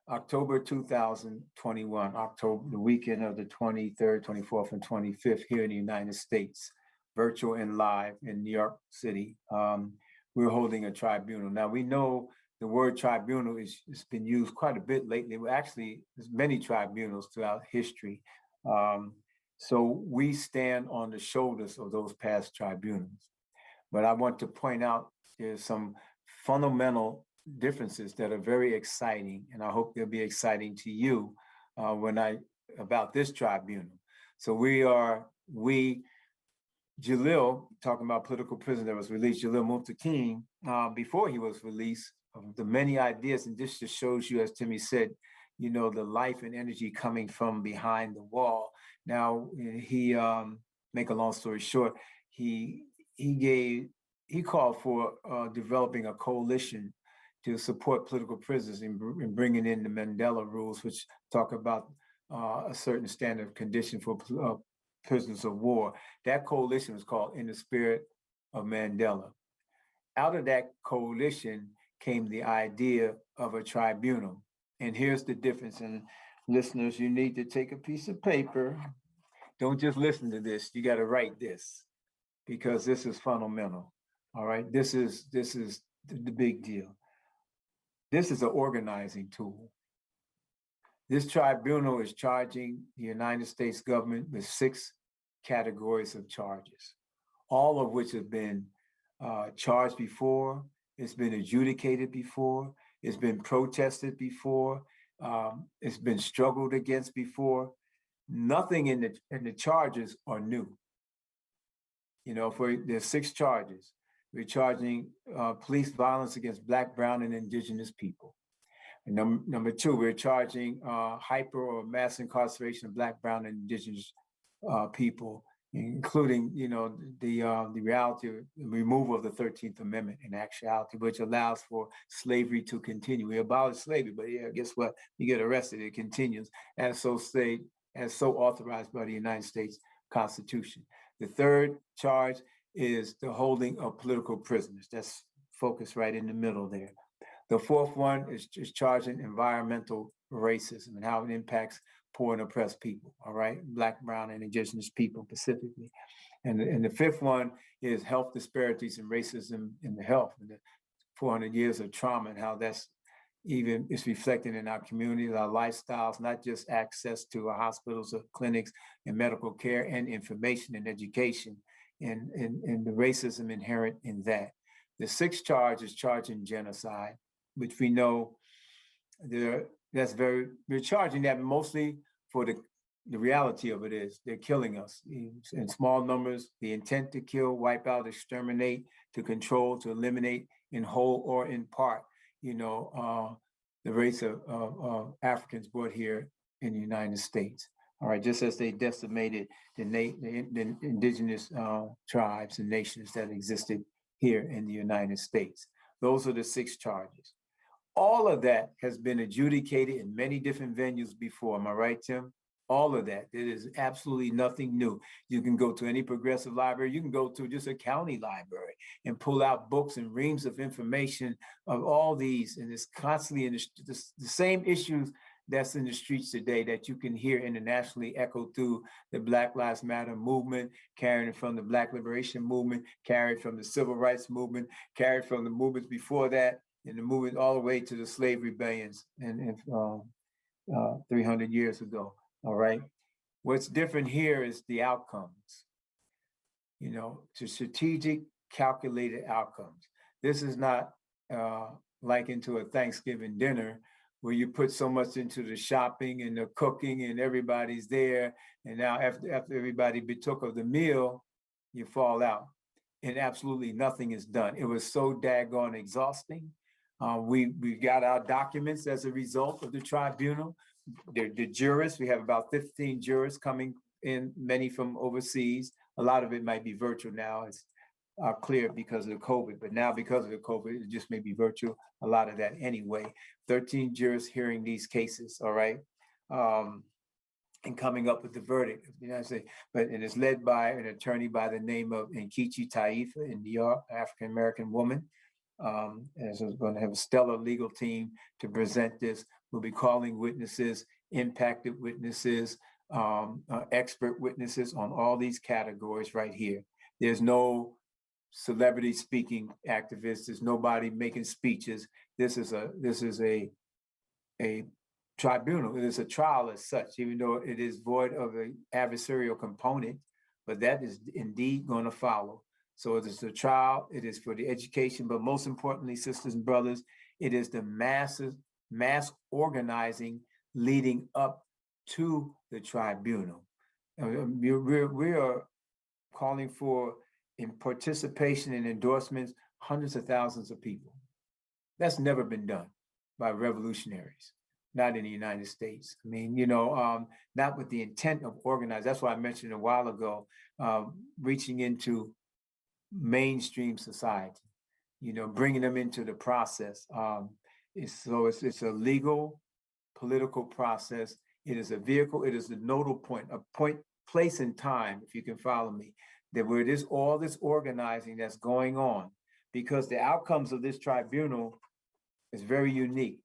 2021, October, the weekend of the 23rd, 24th, and 25th here in the United States, virtual and live in New York City. We're holding a tribunal. Now, we know the word tribunal has been used quite a bit lately. Well, actually, there's many tribunals throughout history. So we stand on the shoulders of those past tribunals. But I want to point out there's some fundamental differences that are very exciting, and I hope they'll be exciting to you about this tribunal. So Jalil, talking about political prisoner that was released, Jalil Muntaqim, before he was released, the many ideas, and this just shows you, as Timmy said, the life and energy coming from behind the wall. Now, he, make a long story short, he called for developing a coalition to support political prisoners in bringing in the Mandela rules, which talk about a certain standard of condition for prisoners of war. That coalition was called In the Spirit of Mandela. Out of that coalition came the idea of a tribunal. And here's the difference. And listeners, you need to take a piece of paper. Don't just listen to this. You got to write this, because this is fundamental. All right. This is the big deal. This is an organizing tool. This tribunal is charging the United States government with 6 categories of charges, all of which have been charged before. It's been adjudicated before. It's been protested before. It's been struggled against before. Nothing in the charges are new. You know, there's 6 charges. We're charging police violence against Black, brown, and indigenous people. And number 2, we're charging hyper or mass incarceration of Black, brown, and indigenous people, including, you know, the reality of the removal of the 13th Amendment in actuality, which allows for slavery to continue. We abolish slavery, but yeah, guess what? You get arrested, it continues, as so authorized by the United States Constitution. The 3rd charge is the holding of political prisoners. That's focused right in the middle there. The 4th one is charging environmental racism and how it impacts poor and oppressed people, all right? Black, brown, and indigenous people specifically. And the 5th one is health disparities and racism in the health, and the 400 years of trauma and how that's even is reflected in our communities, our lifestyles, not just access to our hospitals or clinics and medical care and information and education, and the racism inherent in that. The 6th charge is charging genocide, which we know we're charging that mostly for the reality of it is they're killing us in small numbers. The intent to kill, wipe out, exterminate, to control, to eliminate in whole or in part, you know, the race of Africans brought here in the United States. All right, just as they decimated the indigenous tribes and nations that existed here in the United States. Those are the 6 charges. All of that has been adjudicated in many different venues before. Am I right, Tim? All of that. There is absolutely nothing new. You can go to any progressive library. You can go to just a county library and pull out books and reams of information of all these. And it's constantly in the same issues that's in the streets today that you can hear internationally echoed through the Black Lives Matter movement, carried from the Black Liberation Movement, carried from the Civil Rights Movement, carried from the movements before that, and the movement all the way to the slave rebellions and 300 years ago. All right. What's different here is the outcomes. You know, to strategic, calculated outcomes. This is not likened to a Thanksgiving dinner where you put so much into the shopping and the cooking and everybody's there. And now after everybody betook of the meal, you fall out and absolutely nothing is done. It was so daggone exhausting. We got our documents as a result of the tribunal. The jurists, we have about 15 jurists coming in, many from overseas. A lot of it might be virtual now. It's clear because of the COVID, but now because of the COVID, it just may be virtual. A lot of that anyway. 13 jurists hearing these cases, all right? And coming up with the verdict, you know what I'm saying? But it is led by an attorney by the name of Nkechi Taifa in New York, African-American woman. And so we're going to have a stellar legal team to present this. We'll be calling witnesses, impacted witnesses, expert witnesses on all these categories right here. There's no celebrity speaking activists. There's nobody making speeches. This is a tribunal. It is a trial as such, even though it is void of an adversarial component, but that is indeed going to follow. So it is a trial, it is for the education, but most importantly, sisters and brothers, it is the mass organizing leading up to the tribunal. We are calling for, in participation and endorsements, hundreds of thousands of people. That's never been done by revolutionaries, not in the United States. I mean, you know, not with the intent of organizing. That's why I mentioned a while ago, reaching into mainstream society, you know, bringing them into the process. It's a legal, political process. It is a vehicle. It is a nodal point, place in time, if you can follow me, that where all this organizing that's going on, because the outcomes of this tribunal It's very unique.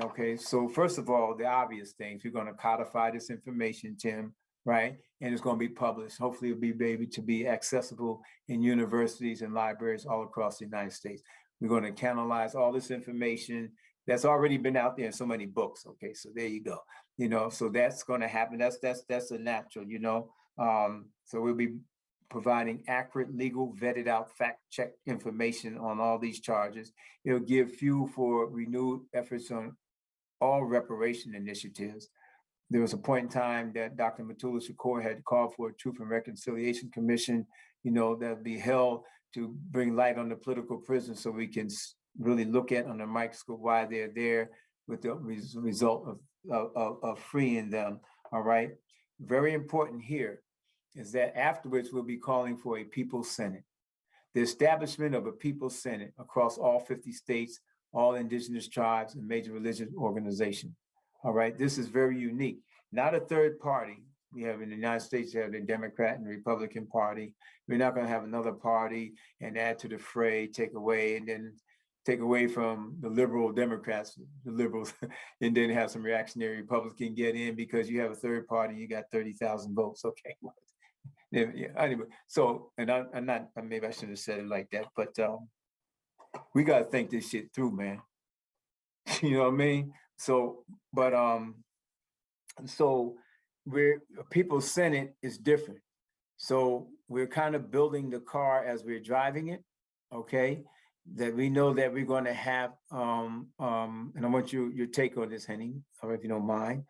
Okay, so first of all, the obvious things, we're going to codify this information, Tim, right? And it's going to be published. Hopefully it'll be able to be accessible in universities and libraries all across the United States. We're going to canalize all this information that's already been out there in so many books. Okay, so there you go. So that's going to happen. That's a natural, so we'll be providing accurate, legal, vetted out, fact-checked information on all these charges. It'll give fuel for renewed efforts on all reparation initiatives. There was a point in time that Dr. Matula Shakur had called for a Truth and Reconciliation Commission, that'll be held to bring light on the political prisoners so we can really look at under a microscope why they're there with the result of freeing them, all right? Very important here is that afterwards we'll be calling for a People's Senate. The establishment of a People's Senate across all 50 states, all indigenous tribes and major religious organizations. All right, this is very unique. Not a third party. We have in the United States, you have the Democrat and Republican Party. We're not going to have another party and add to the fray, take away, and then take away from the liberal Democrats, the liberals, and then have some reactionary Republican get in because you have a third party, you got 30,000 votes. Okay. Yeah, anyway, so, and I'm not, maybe I shouldn't have said it like that, but we got to think this shit through, man. You know what I mean? So, but so People's Senate is different. So we're kind of building the car as we're driving it, okay? That we know that we're going to have, and I want your take on this, Henning, or if you don't mind,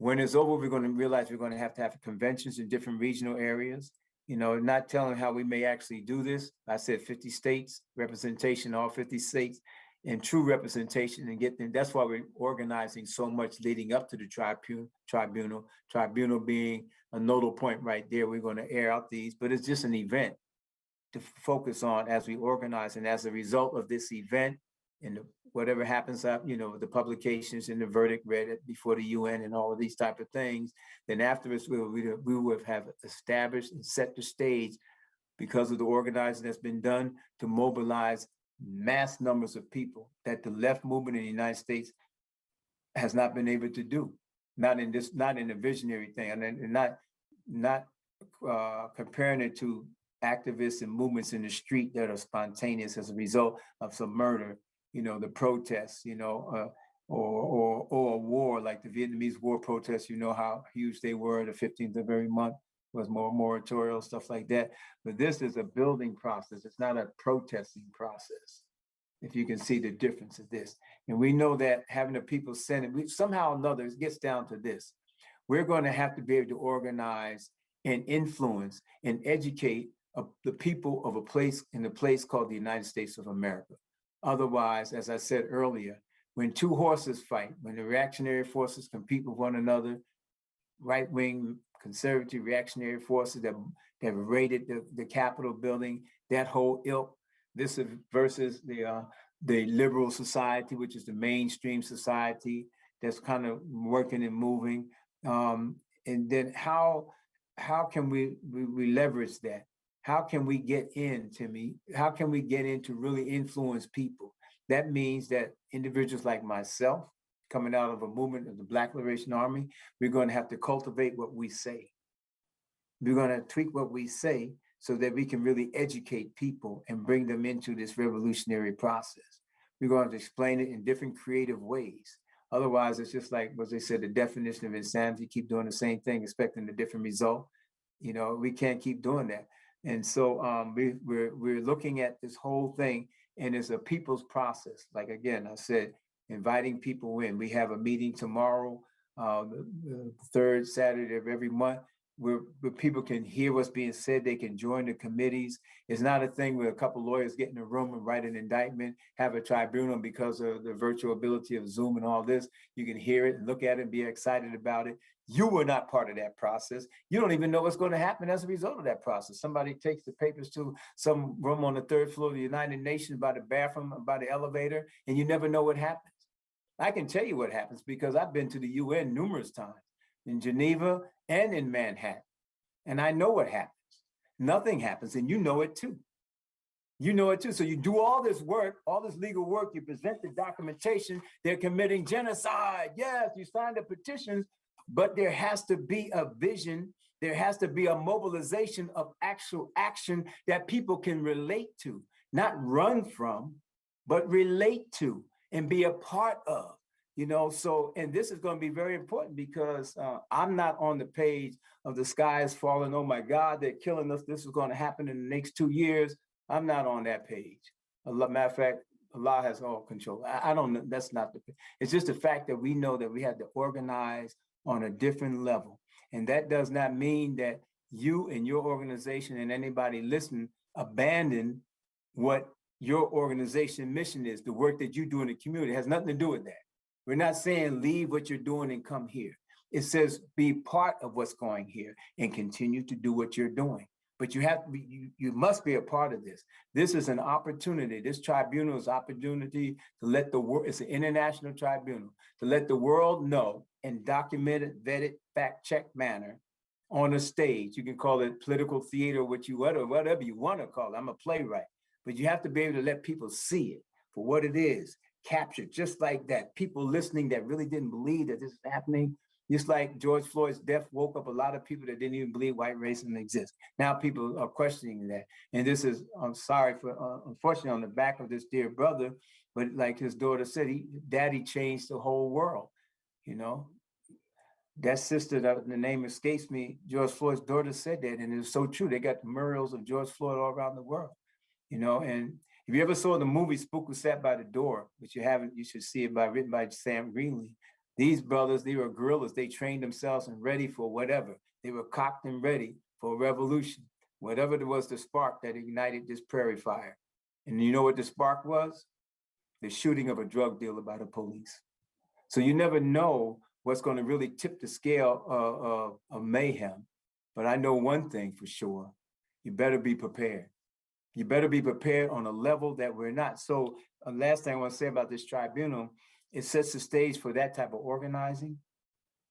when it's over, we're going to realize we're going to have conventions in different regional areas, not telling how we may actually do this. I said 50 states, representation, all 50 states, and true representation, and that's why we're organizing so much leading up to the tribunal being a nodal point right there. We're going to air out these, but it's just an event to focus on as we organize. And as a result of this event and whatever happens up, the publications and the verdict read it before the UN and all of these type of things, then afterwards we would have established and set the stage because of the organizing that's been done to mobilize mass numbers of people that the left movement in the United States has not been able to do. Not in a visionary thing, and not comparing it to activists and movements in the street that are spontaneous as a result of some murder, the protests, or a war like the Vietnamese war protests, how huge they were. The 15th of every month was more moratorial, stuff like that. But this is a building process. It's not a protesting process. If you can see the difference of this. And we know that having a People's Senate, somehow or another, it gets down to this. We're going to have to be able to organize and influence and educate the people of a place called the United States of America. Otherwise, as I said earlier, when two horses fight, when the reactionary forces compete with one another, right-wing, conservative, reactionary forces that raided the Capitol building, that whole ilk, this versus the liberal society, which is the mainstream society that's kind of working and moving. And then how can we leverage that? How can we get in, Timmy? How can we get in to really influence people? That means that individuals like myself, coming out of a movement of the Black Liberation Army, we're going to have to cultivate what we say. We're going to tweak what we say so that we can really educate people and bring them into this revolutionary process. We're going to explain it in different creative ways. Otherwise, it's just like what they said, the definition of insanity, keep doing the same thing, expecting a different result. We can't keep doing that. And so we're looking at this whole thing, and it's a people's process. Like, again, I said, inviting people in. We have a meeting tomorrow, the third Saturday of every month, where people can hear what's being said. They can join the committees. It's not a thing where a couple lawyers get in a room and write an indictment, have a tribunal because of the virtual ability of Zoom and all this. You can hear it and look at it and be excited about it. You were not part of that process. You don't even know what's going to happen as a result of that process. Somebody takes the papers to some room on the third floor of the United Nations by the bathroom, by the elevator, and you never know what happens. I can tell you what happens because I've been to the UN numerous times, in Geneva and in Manhattan. And I know what happens. Nothing happens, and you know it too. You know it too. So you do all this work, all this legal work, you present the documentation, they're committing genocide. Yes, you signed the petitions, but there has to be a vision. There has to be a mobilization of actual action that people can relate to, not run from, but relate to and be a part of. You know, so, and this is going to be very important because I'm not on the page of the sky is falling. Oh my God, they're killing us. This is going to happen in the next 2 years. I'm not on that page. Matter of fact, Allah has all control. I don't know. That's not the. It's just the fact that we know that we had to organize on a different level, and that does not mean that you and your organization and anybody listening abandon what your organization mission is. The work that you do in the community. It has nothing to do with that. We're not saying leave what you're doing and come here. It says be part of what's going here and continue to do what you're doing. But you have to be, you must be a part of this. This is an opportunity. This tribunal is opportunity to let the world, it's an international tribunal, to let the world know in documented, vetted, fact-check manner on a stage. You can call it political theater, whatever you want to call it. I'm a playwright. But you have to be able to let people see it for what it is, captured just like that. People listening that really didn't believe that this is happening. Just like George Floyd's death woke up a lot of people that didn't even believe white racism exists. Now people are questioning that. And this is, I'm sorry for, unfortunately on the back of this dear brother, but like his daughter said, daddy changed the whole world, you know? That sister, the name escapes me, George Floyd's daughter said that, and it's so true. They got the murals of George Floyd all around the world, you know? And if you ever saw the movie Spook Who Sat by the Door, which you haven't, you should see it written by Sam Greenlee. These brothers, they were guerrillas. They trained themselves and ready for whatever. They were cocked and ready for a revolution, whatever there was the spark that ignited this prairie fire. And you know what the spark was? The shooting of a drug dealer by the police. So you never know what's going to really tip the scale of mayhem. But I know one thing for sure, you better be prepared. You better be prepared on a level that we're not. So last thing I want to say about this tribunal, it sets the stage for that type of organizing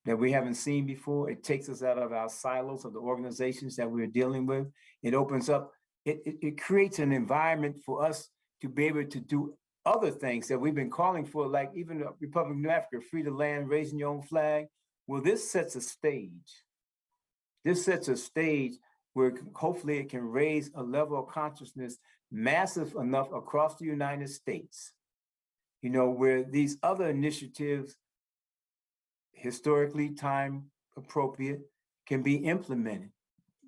that we haven't seen before. It takes us out of our silos of the organizations that we're dealing with. It opens up, it creates an environment for us to be able to do other things that we've been calling for, like even the Republic of New Africa, free the land, raising your own flag. Well, this sets a stage. This sets a stage where hopefully it can raise a level of consciousness massive enough across the United States, you know, where these other initiatives, historically time appropriate, can be implemented.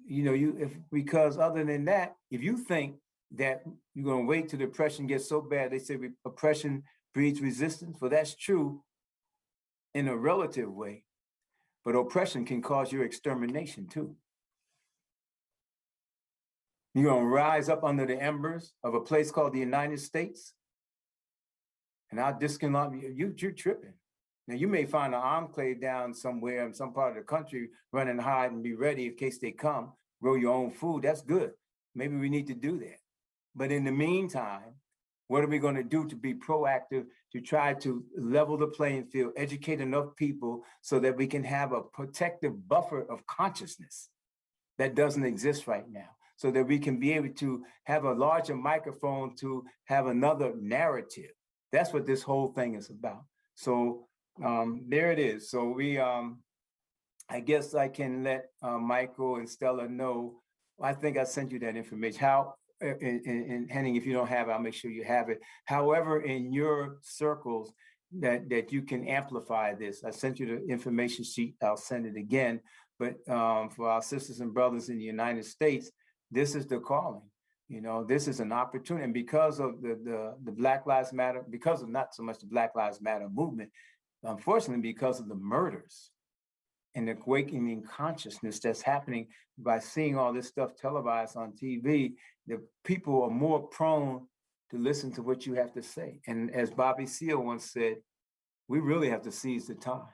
You know, because other than that, if you think that you're going to wait till depression gets so bad, they say oppression breeds resistance. Well, that's true in a relative way, but oppression can cause your extermination too. You're going to rise up under the embers of a place called the United States, and I'll discount you, you're tripping. Now, you may find an enclave down somewhere in some part of the country, run and hide and be ready in case they come, grow your own food. That's good. Maybe we need to do that. But in the meantime, what are we going to do to be proactive, to try to level the playing field, educate enough people so that we can have a protective buffer of consciousness that doesn't exist right now, so that we can be able to have a larger microphone to have another narrative. That's what this whole thing is about. So there it is. So we, I guess I can let Michael and Stella know. I think I sent you that information. How, and Henning, if you don't have it, I'll make sure you have it. However, in your circles that you can amplify this. I sent you the information sheet. I'll send it again. But for our sisters and brothers in the United States, this is the calling. You know, this is an opportunity. And because of the Black Lives Matter, because of not so much the Black Lives Matter movement, unfortunately, because of the murders and the awakening consciousness that's happening by seeing all this stuff televised on TV, the people are more prone to listen to what you have to say. And as Bobby Seale once said, we really have to seize the time.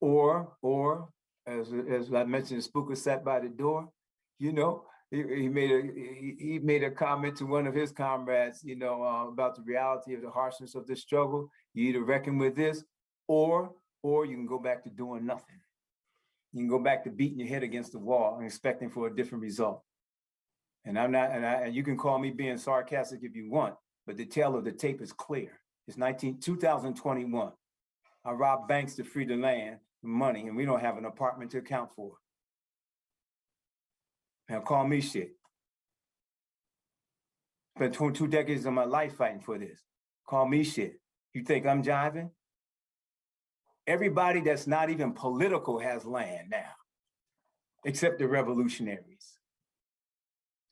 Or as I mentioned, the spooker sat by the door, you know, he made a comment to one of his comrades, you know, about the reality of the harshness of this struggle. You either reckon with this, or you can go back to doing nothing. You can go back to beating your head against the wall and expecting for a different result. And I'm not, and you can call me being sarcastic if you want, but the tale of the tape is clear. It's 2021. I robbed banks to free the land, the money, and we don't have an apartment to account for. Now call me shit. Spent 2 decades of my life fighting for this. Call me shit. You think I'm jiving? Everybody that's not even political has land now, except the revolutionaries.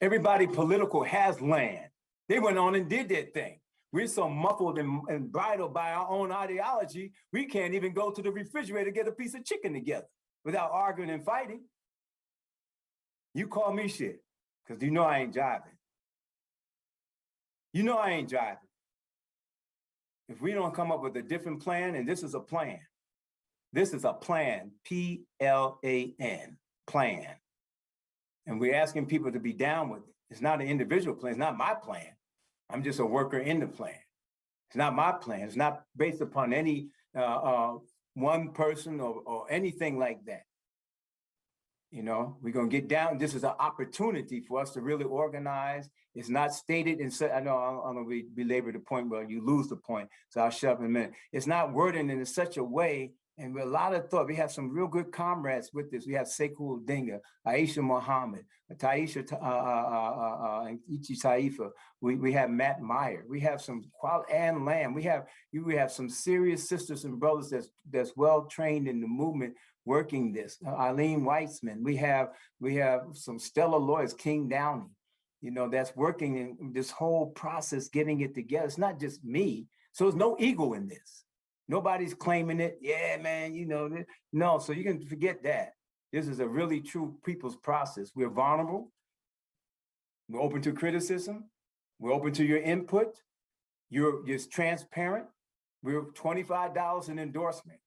Everybody political has land. They went on and did their thing. We're so muffled and bridled by our own ideology, we can't even go to the refrigerator to get a piece of chicken together without arguing and fighting. You call me shit, because you know I ain't jiving. You know I ain't jiving. If we don't come up with a different plan, and this is a plan. This is a plan, P-L-A-N, plan. And we're asking people to be down with it. It's not an individual plan, it's not my plan. I'm just a worker in the plan. It's not my plan. It's not based upon any one person or anything like that. You know, we're gonna get down. This is an opportunity for us to really organize. It's not stated in, I know I'm gonna belabor the point where you lose the point, so I'll shut up in a minute. It's not worded in such a way, and with a lot of thought, we have some real good comrades with this. We have Sekou Dinga, Aisha Muhammad, Taisha and Ichi Taifa. We have Matt Meyer. We have some quality and Lamb. We have some serious sisters and brothers that's well trained in the movement working this. Eileen Weitzman. We have some stellar lawyers, King Downey, you know, that's working in this whole process, getting it together. It's not just me. So there's no ego in this. Nobody's claiming it. Yeah, man, you know, no, so you can forget that. This is a really true people's process. We're vulnerable. We're open to criticism. We're open to your input. You're just transparent. We're $25 an endorsement.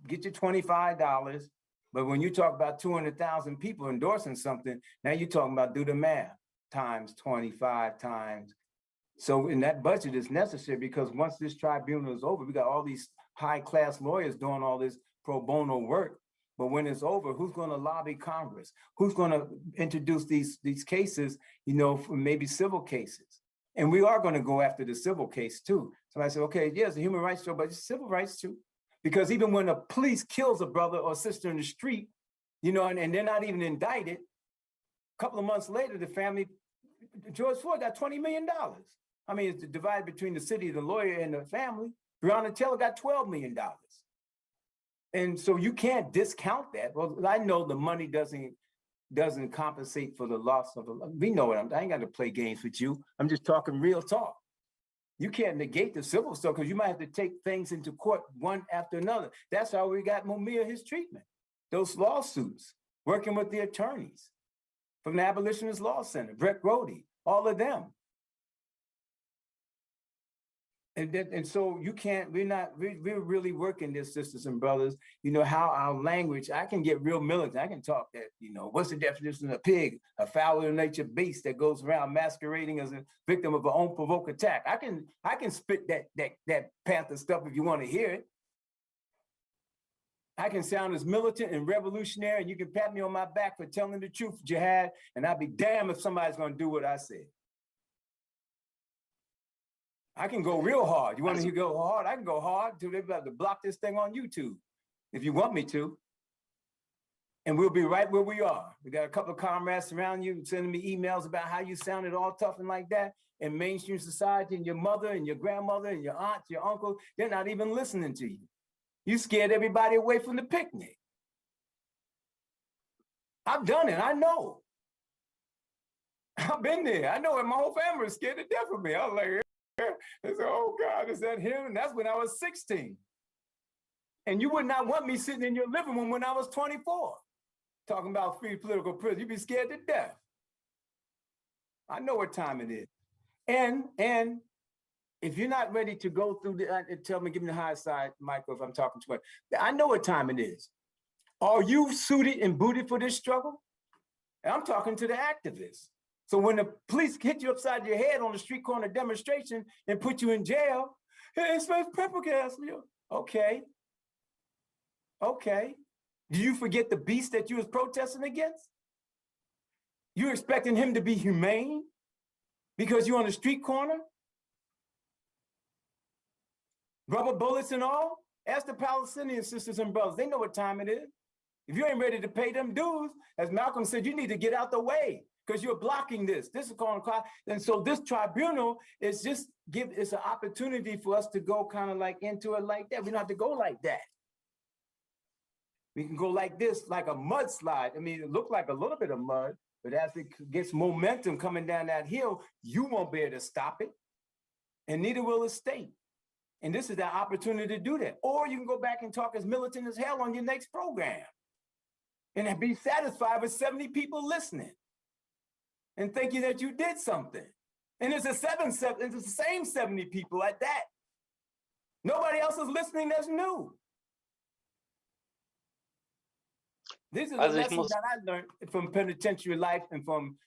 Get your $25, but when you talk about 200,000 people endorsing something, now you're talking about do the math, times 25 times. So in that budget is necessary because once this tribunal is over, we got all these high-class lawyers doing all this pro bono work. But when it's over, who's going to lobby Congress? Who's going to introduce these cases, you know, for maybe civil cases? And we are going to go after the civil case too. So I said, okay, yes, the human rights show, but it's civil rights too. Because even when the police kills a brother or sister in the street, you know, and they're not even indicted, a couple of months later, the family, George Floyd got $20 million. I mean, it's divided between the city, the lawyer, and the family. Breonna Taylor got $12 million. And so you can't discount that. Well, I know the money doesn't compensate for the loss of we know it. I ain't got to play games with you. I'm just talking real talk. You can't negate the civil stuff because you might have to take things into court one after another. That's how we got Mumia his treatment. Those lawsuits, working with the attorneys from the Abolitionist Law Center, Brett Grody, all of them. And so you can't, we're really working this, sisters and brothers, you know, how our language, I can get real militant. I can talk that, you know, what's the definition of a pig? A foul in nature beast that goes around masquerading as a victim of an unprovoked attack. I can spit that Panther stuff if you want to hear it. I can sound as militant and revolutionary, and you can pat me on my back for telling the truth, jihad, and I'll be damned if somebody's going to do what I said. I can go real hard. You want me to go hard? I can go hard until they have to block this thing on YouTube, if you want me to. And we'll be right where we are. We got a couple of comrades around you sending me emails about how you sounded all tough and like that. In mainstream society, and your mother and your grandmother and your aunt, your uncle, they're not even listening to you. You scared everybody away from the picnic. I've done it, I know. I've been there. I know, and my whole family was scared to death of me. I was like, I said, oh God, is that him? And that's when I was 16. And you would not want me sitting in your living room when I was 24, talking about free political prisoners. You'd be scared to death. I know what time it is. And if you're not ready to go through tell me, give me the high side, Michael, if I'm talking too much. I know what time it is. Are you suited and booted for this struggle? And I'm talking to the activists. So when the police hit you upside your head on the street corner demonstration and put you in jail, hey, it smells pepper gas. Okay. Okay. Do you forget the beast that you was protesting against? You're expecting him to be humane because you're on the street corner? Rubber bullets and all? Ask the Palestinian sisters and brothers. They know what time it is. If you ain't ready to pay them dues, as Malcolm said, you need to get out the way because you're blocking this. This is called, and so this tribunal is just it's an opportunity for us to go kind of like into it like that. We don't have to go like that. We can go like this, like a mudslide. I mean, it looked like a little bit of mud, but as it gets momentum coming down that hill, you won't be able to stop it, and neither will the state. And this is the opportunity to do that. Or you can go back and talk as militant as hell on your next program and be satisfied with 70 people listening and thinking that you did something. And it's the same 70 people at that. Nobody else is listening that's new. These are the lessons that I learned from penitentiary life and from,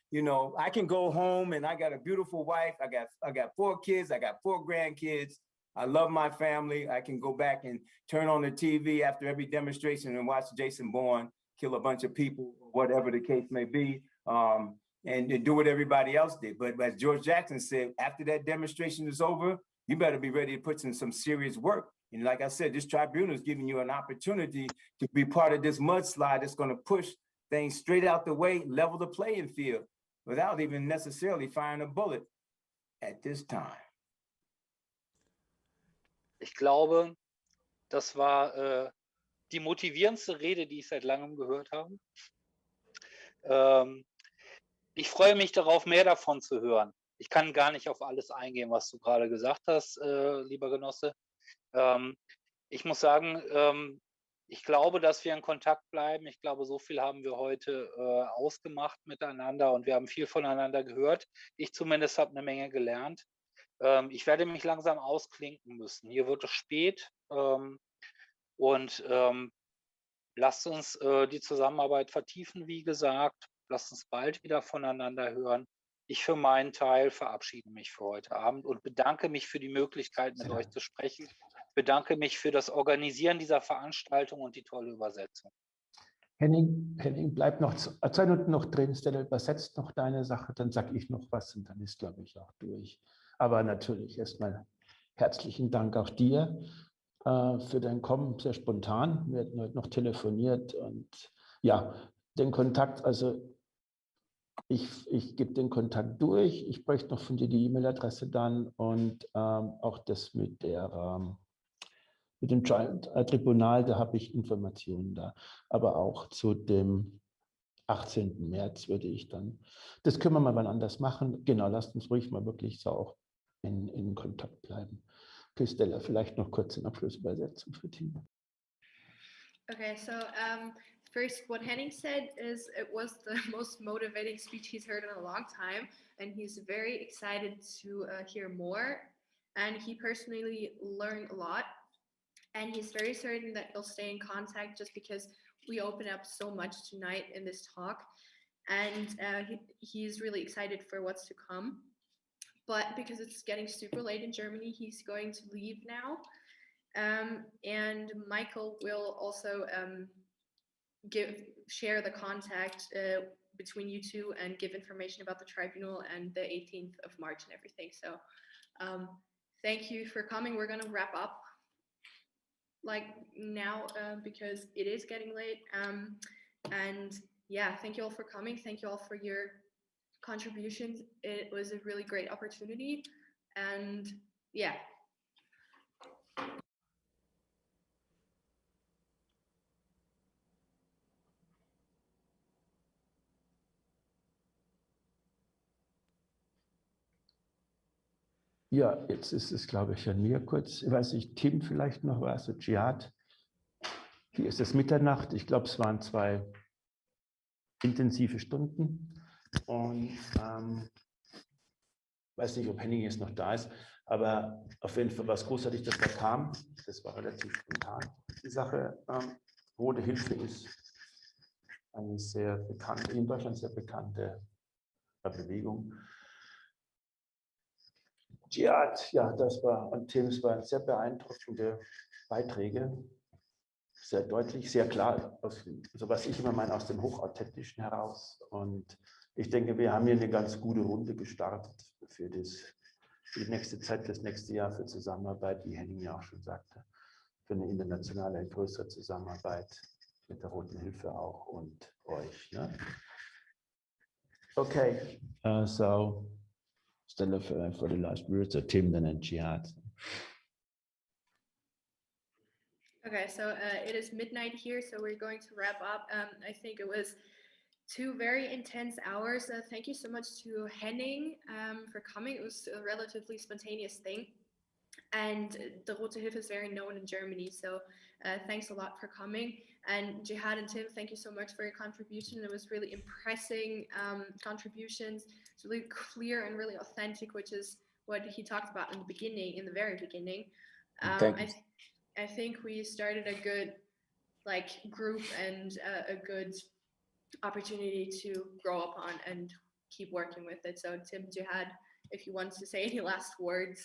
I can go home and I got a beautiful wife. I got 4 kids. I got 4 grandkids. I love my family. I can go back and turn on the TV after every demonstration and watch Jason Bourne kill a bunch of people, whatever the case may be, and do what everybody else did. But as George Jackson said, after that demonstration is over, you better be ready to put in some serious work. And like I said, this tribunal is giving you an opportunity to be part of this mudslide that's going to push things straight out the way, level the playing field, without even necessarily firing a bullet at this time. Ich glaube, das war die motivierendste Rede, die ich seit langem gehört habe. Ich freue mich darauf, mehr davon zu hören. Ich kann gar nicht auf alles eingehen, was du gerade gesagt hast, lieber Genosse. Ich muss sagen, ich glaube, dass wir in Kontakt bleiben. Ich glaube, so viel haben wir heute ausgemacht miteinander und wir haben viel voneinander gehört. Ich zumindest habe eine Menge gelernt. Ich werde mich langsam ausklinken müssen. Hier wird es spät und lasst uns die Zusammenarbeit vertiefen, wie gesagt. Lasst uns bald wieder voneinander hören. Ich für meinen Teil verabschiede mich für heute Abend und bedanke mich für die Möglichkeit, mit euch zu sprechen. Bedanke mich für das Organisieren dieser Veranstaltung und die tolle Übersetzung. Henning, bleib noch 2 Minuten noch drin, Stella übersetzt noch deine Sache, dann sage ich noch was und dann ist, glaube ich, auch durch. Aber natürlich erstmal herzlichen Dank auch dir für dein Kommen, sehr spontan. Wir hatten heute noch telefoniert und ja, den Kontakt, also ich gebe den Kontakt durch. Ich bräuchte noch von dir die E-Mail-Adresse dann und auch das mit dem Tribunal, da habe ich Informationen da. Aber auch zu dem 18. März würde ich dann, das können wir mal wann anders machen. Genau, lasst uns ruhig mal wirklich so auch in Kontakt bleiben. Okay, Stella, vielleicht noch kurz eine Abschlussübersetzung für Timo. Okay, so first, what Henning said is it was the most motivating speech he's heard in a long time, and he's very excited to hear more. And he personally learned a lot, and he's very certain that he'll stay in contact just because we open up so much tonight in this talk. And he's really excited for what's to come. But because it's getting super late in Germany, he's going to leave now. And Michael will also share the contact between you two and give information about the tribunal and the 18th of March and everything. So thank you for coming. We're going to wrap up like now because it is getting late. And yeah, thank you all for coming. Thank you all for your contributions. It was a really great opportunity. And yeah. Ja, jetzt ist es, glaube ich, an mir kurz. Ich weiß nicht, Tim vielleicht noch was, so Dschihad. Hier ist es Mitternacht. Ich glaube, es waren 2 intensive Stunden. Und weiß nicht, ob Henning jetzt noch da ist, aber auf jeden Fall war es großartig, dass er kam. Das war relativ spontan. Die Sache, Rote Hilfe ist eine sehr bekannte, in Deutschland sehr bekannte Bewegung. Dschihad, ja, das war, und Tim, es waren sehr beeindruckende Beiträge, sehr deutlich, sehr klar, also was ich immer meine, aus dem Hochauthentischen heraus. Und ich denke, wir haben hier eine ganz gute Runde gestartet für die nächste Zeit, das nächste Jahr für Zusammenarbeit, wie Henning ja auch schon sagte, für eine internationale, größere Zusammenarbeit mit der Roten Hilfe auch und euch. Ne? Okay, so Stella for the last words, or Tim, then Jihad. Okay, so it is midnight here, so we're going to wrap up. I think it was 2 very intense hours. Thank you so much to Henning for coming. It was a relatively spontaneous thing. And the Rote Hilfe is very known in Germany, so thanks a lot for coming. And Jihad and Tim, thank you so much for your contribution. It was really impressive contributions. It's really clear and really authentic, which is what he talked about in the very beginning. I think we started a good group and a good opportunity to grow upon and keep working with it. So Tim, Jihad, if you want to say any last words.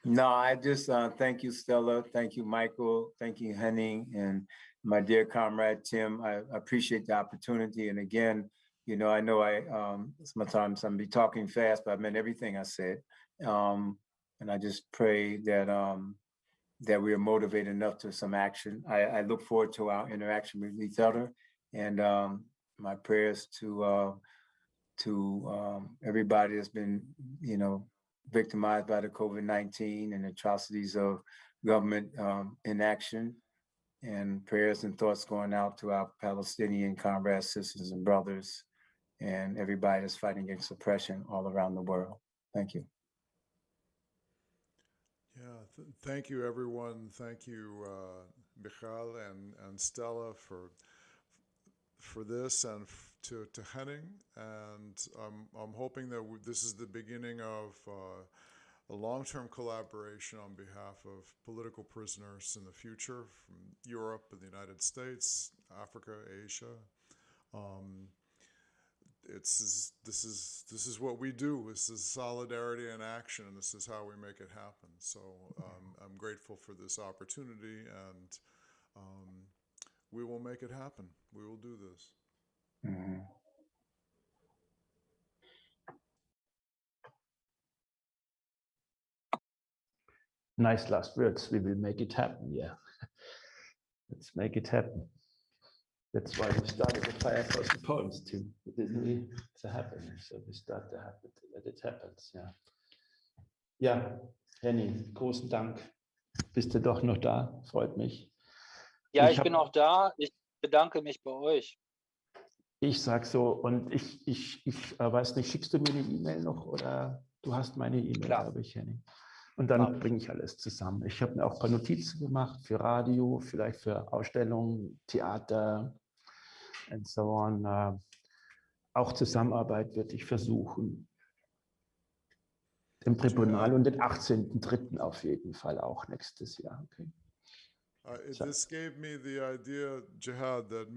No, I just thank you, Stella. Thank you, Michael. Thank you, Henning, and my dear comrade, Tim. I appreciate the opportunity. And again, I know sometimes I'm be talking fast, but I meant everything I said. And I just pray that that we are motivated enough to some action. I look forward to our interaction with each other, and my prayers to everybody that's been, victimized by the COVID-19 and atrocities of government inaction, and prayers and thoughts going out to our Palestinian comrades, sisters, and brothers, and everybody that's fighting against oppression all around the world. Thank you. Yeah, thank you, everyone. Thank you, Michal and Stella for this, and to Henning. And I'm hoping that this is the beginning of a long-term collaboration on behalf of political prisoners in the future from Europe and the United States, Africa, Asia. This is what we do. This is solidarity in action, and this is how we make it happen. So I'm grateful for this opportunity, and we will make it happen. We will do this. Mm-hmm. Nice last words. We will make it happen. Yeah, let's make it happen. That's why we started the 5,000 poems, Tim, didn't we? To happen. So we start to happen, that it happens. Yeah. Ja, Henning, großen Dank. Bist du doch noch da? Freut mich. Ja, ich bin auch da. Ich bedanke mich bei euch. Ich sag so, und ich weiß nicht, schickst du mir eine E-Mail noch oder du hast meine E-Mail, glaube ich, Henning. Und dann bringe ich alles zusammen. Ich habe mir auch ein paar Notizen gemacht für Radio, vielleicht für Ausstellungen, Theater und so on. Auch Zusammenarbeit würde ich versuchen. Im Tribunal und den 18.03. auf jeden Fall auch nächstes Jahr. Okay. This gave me the idea, Jihad, that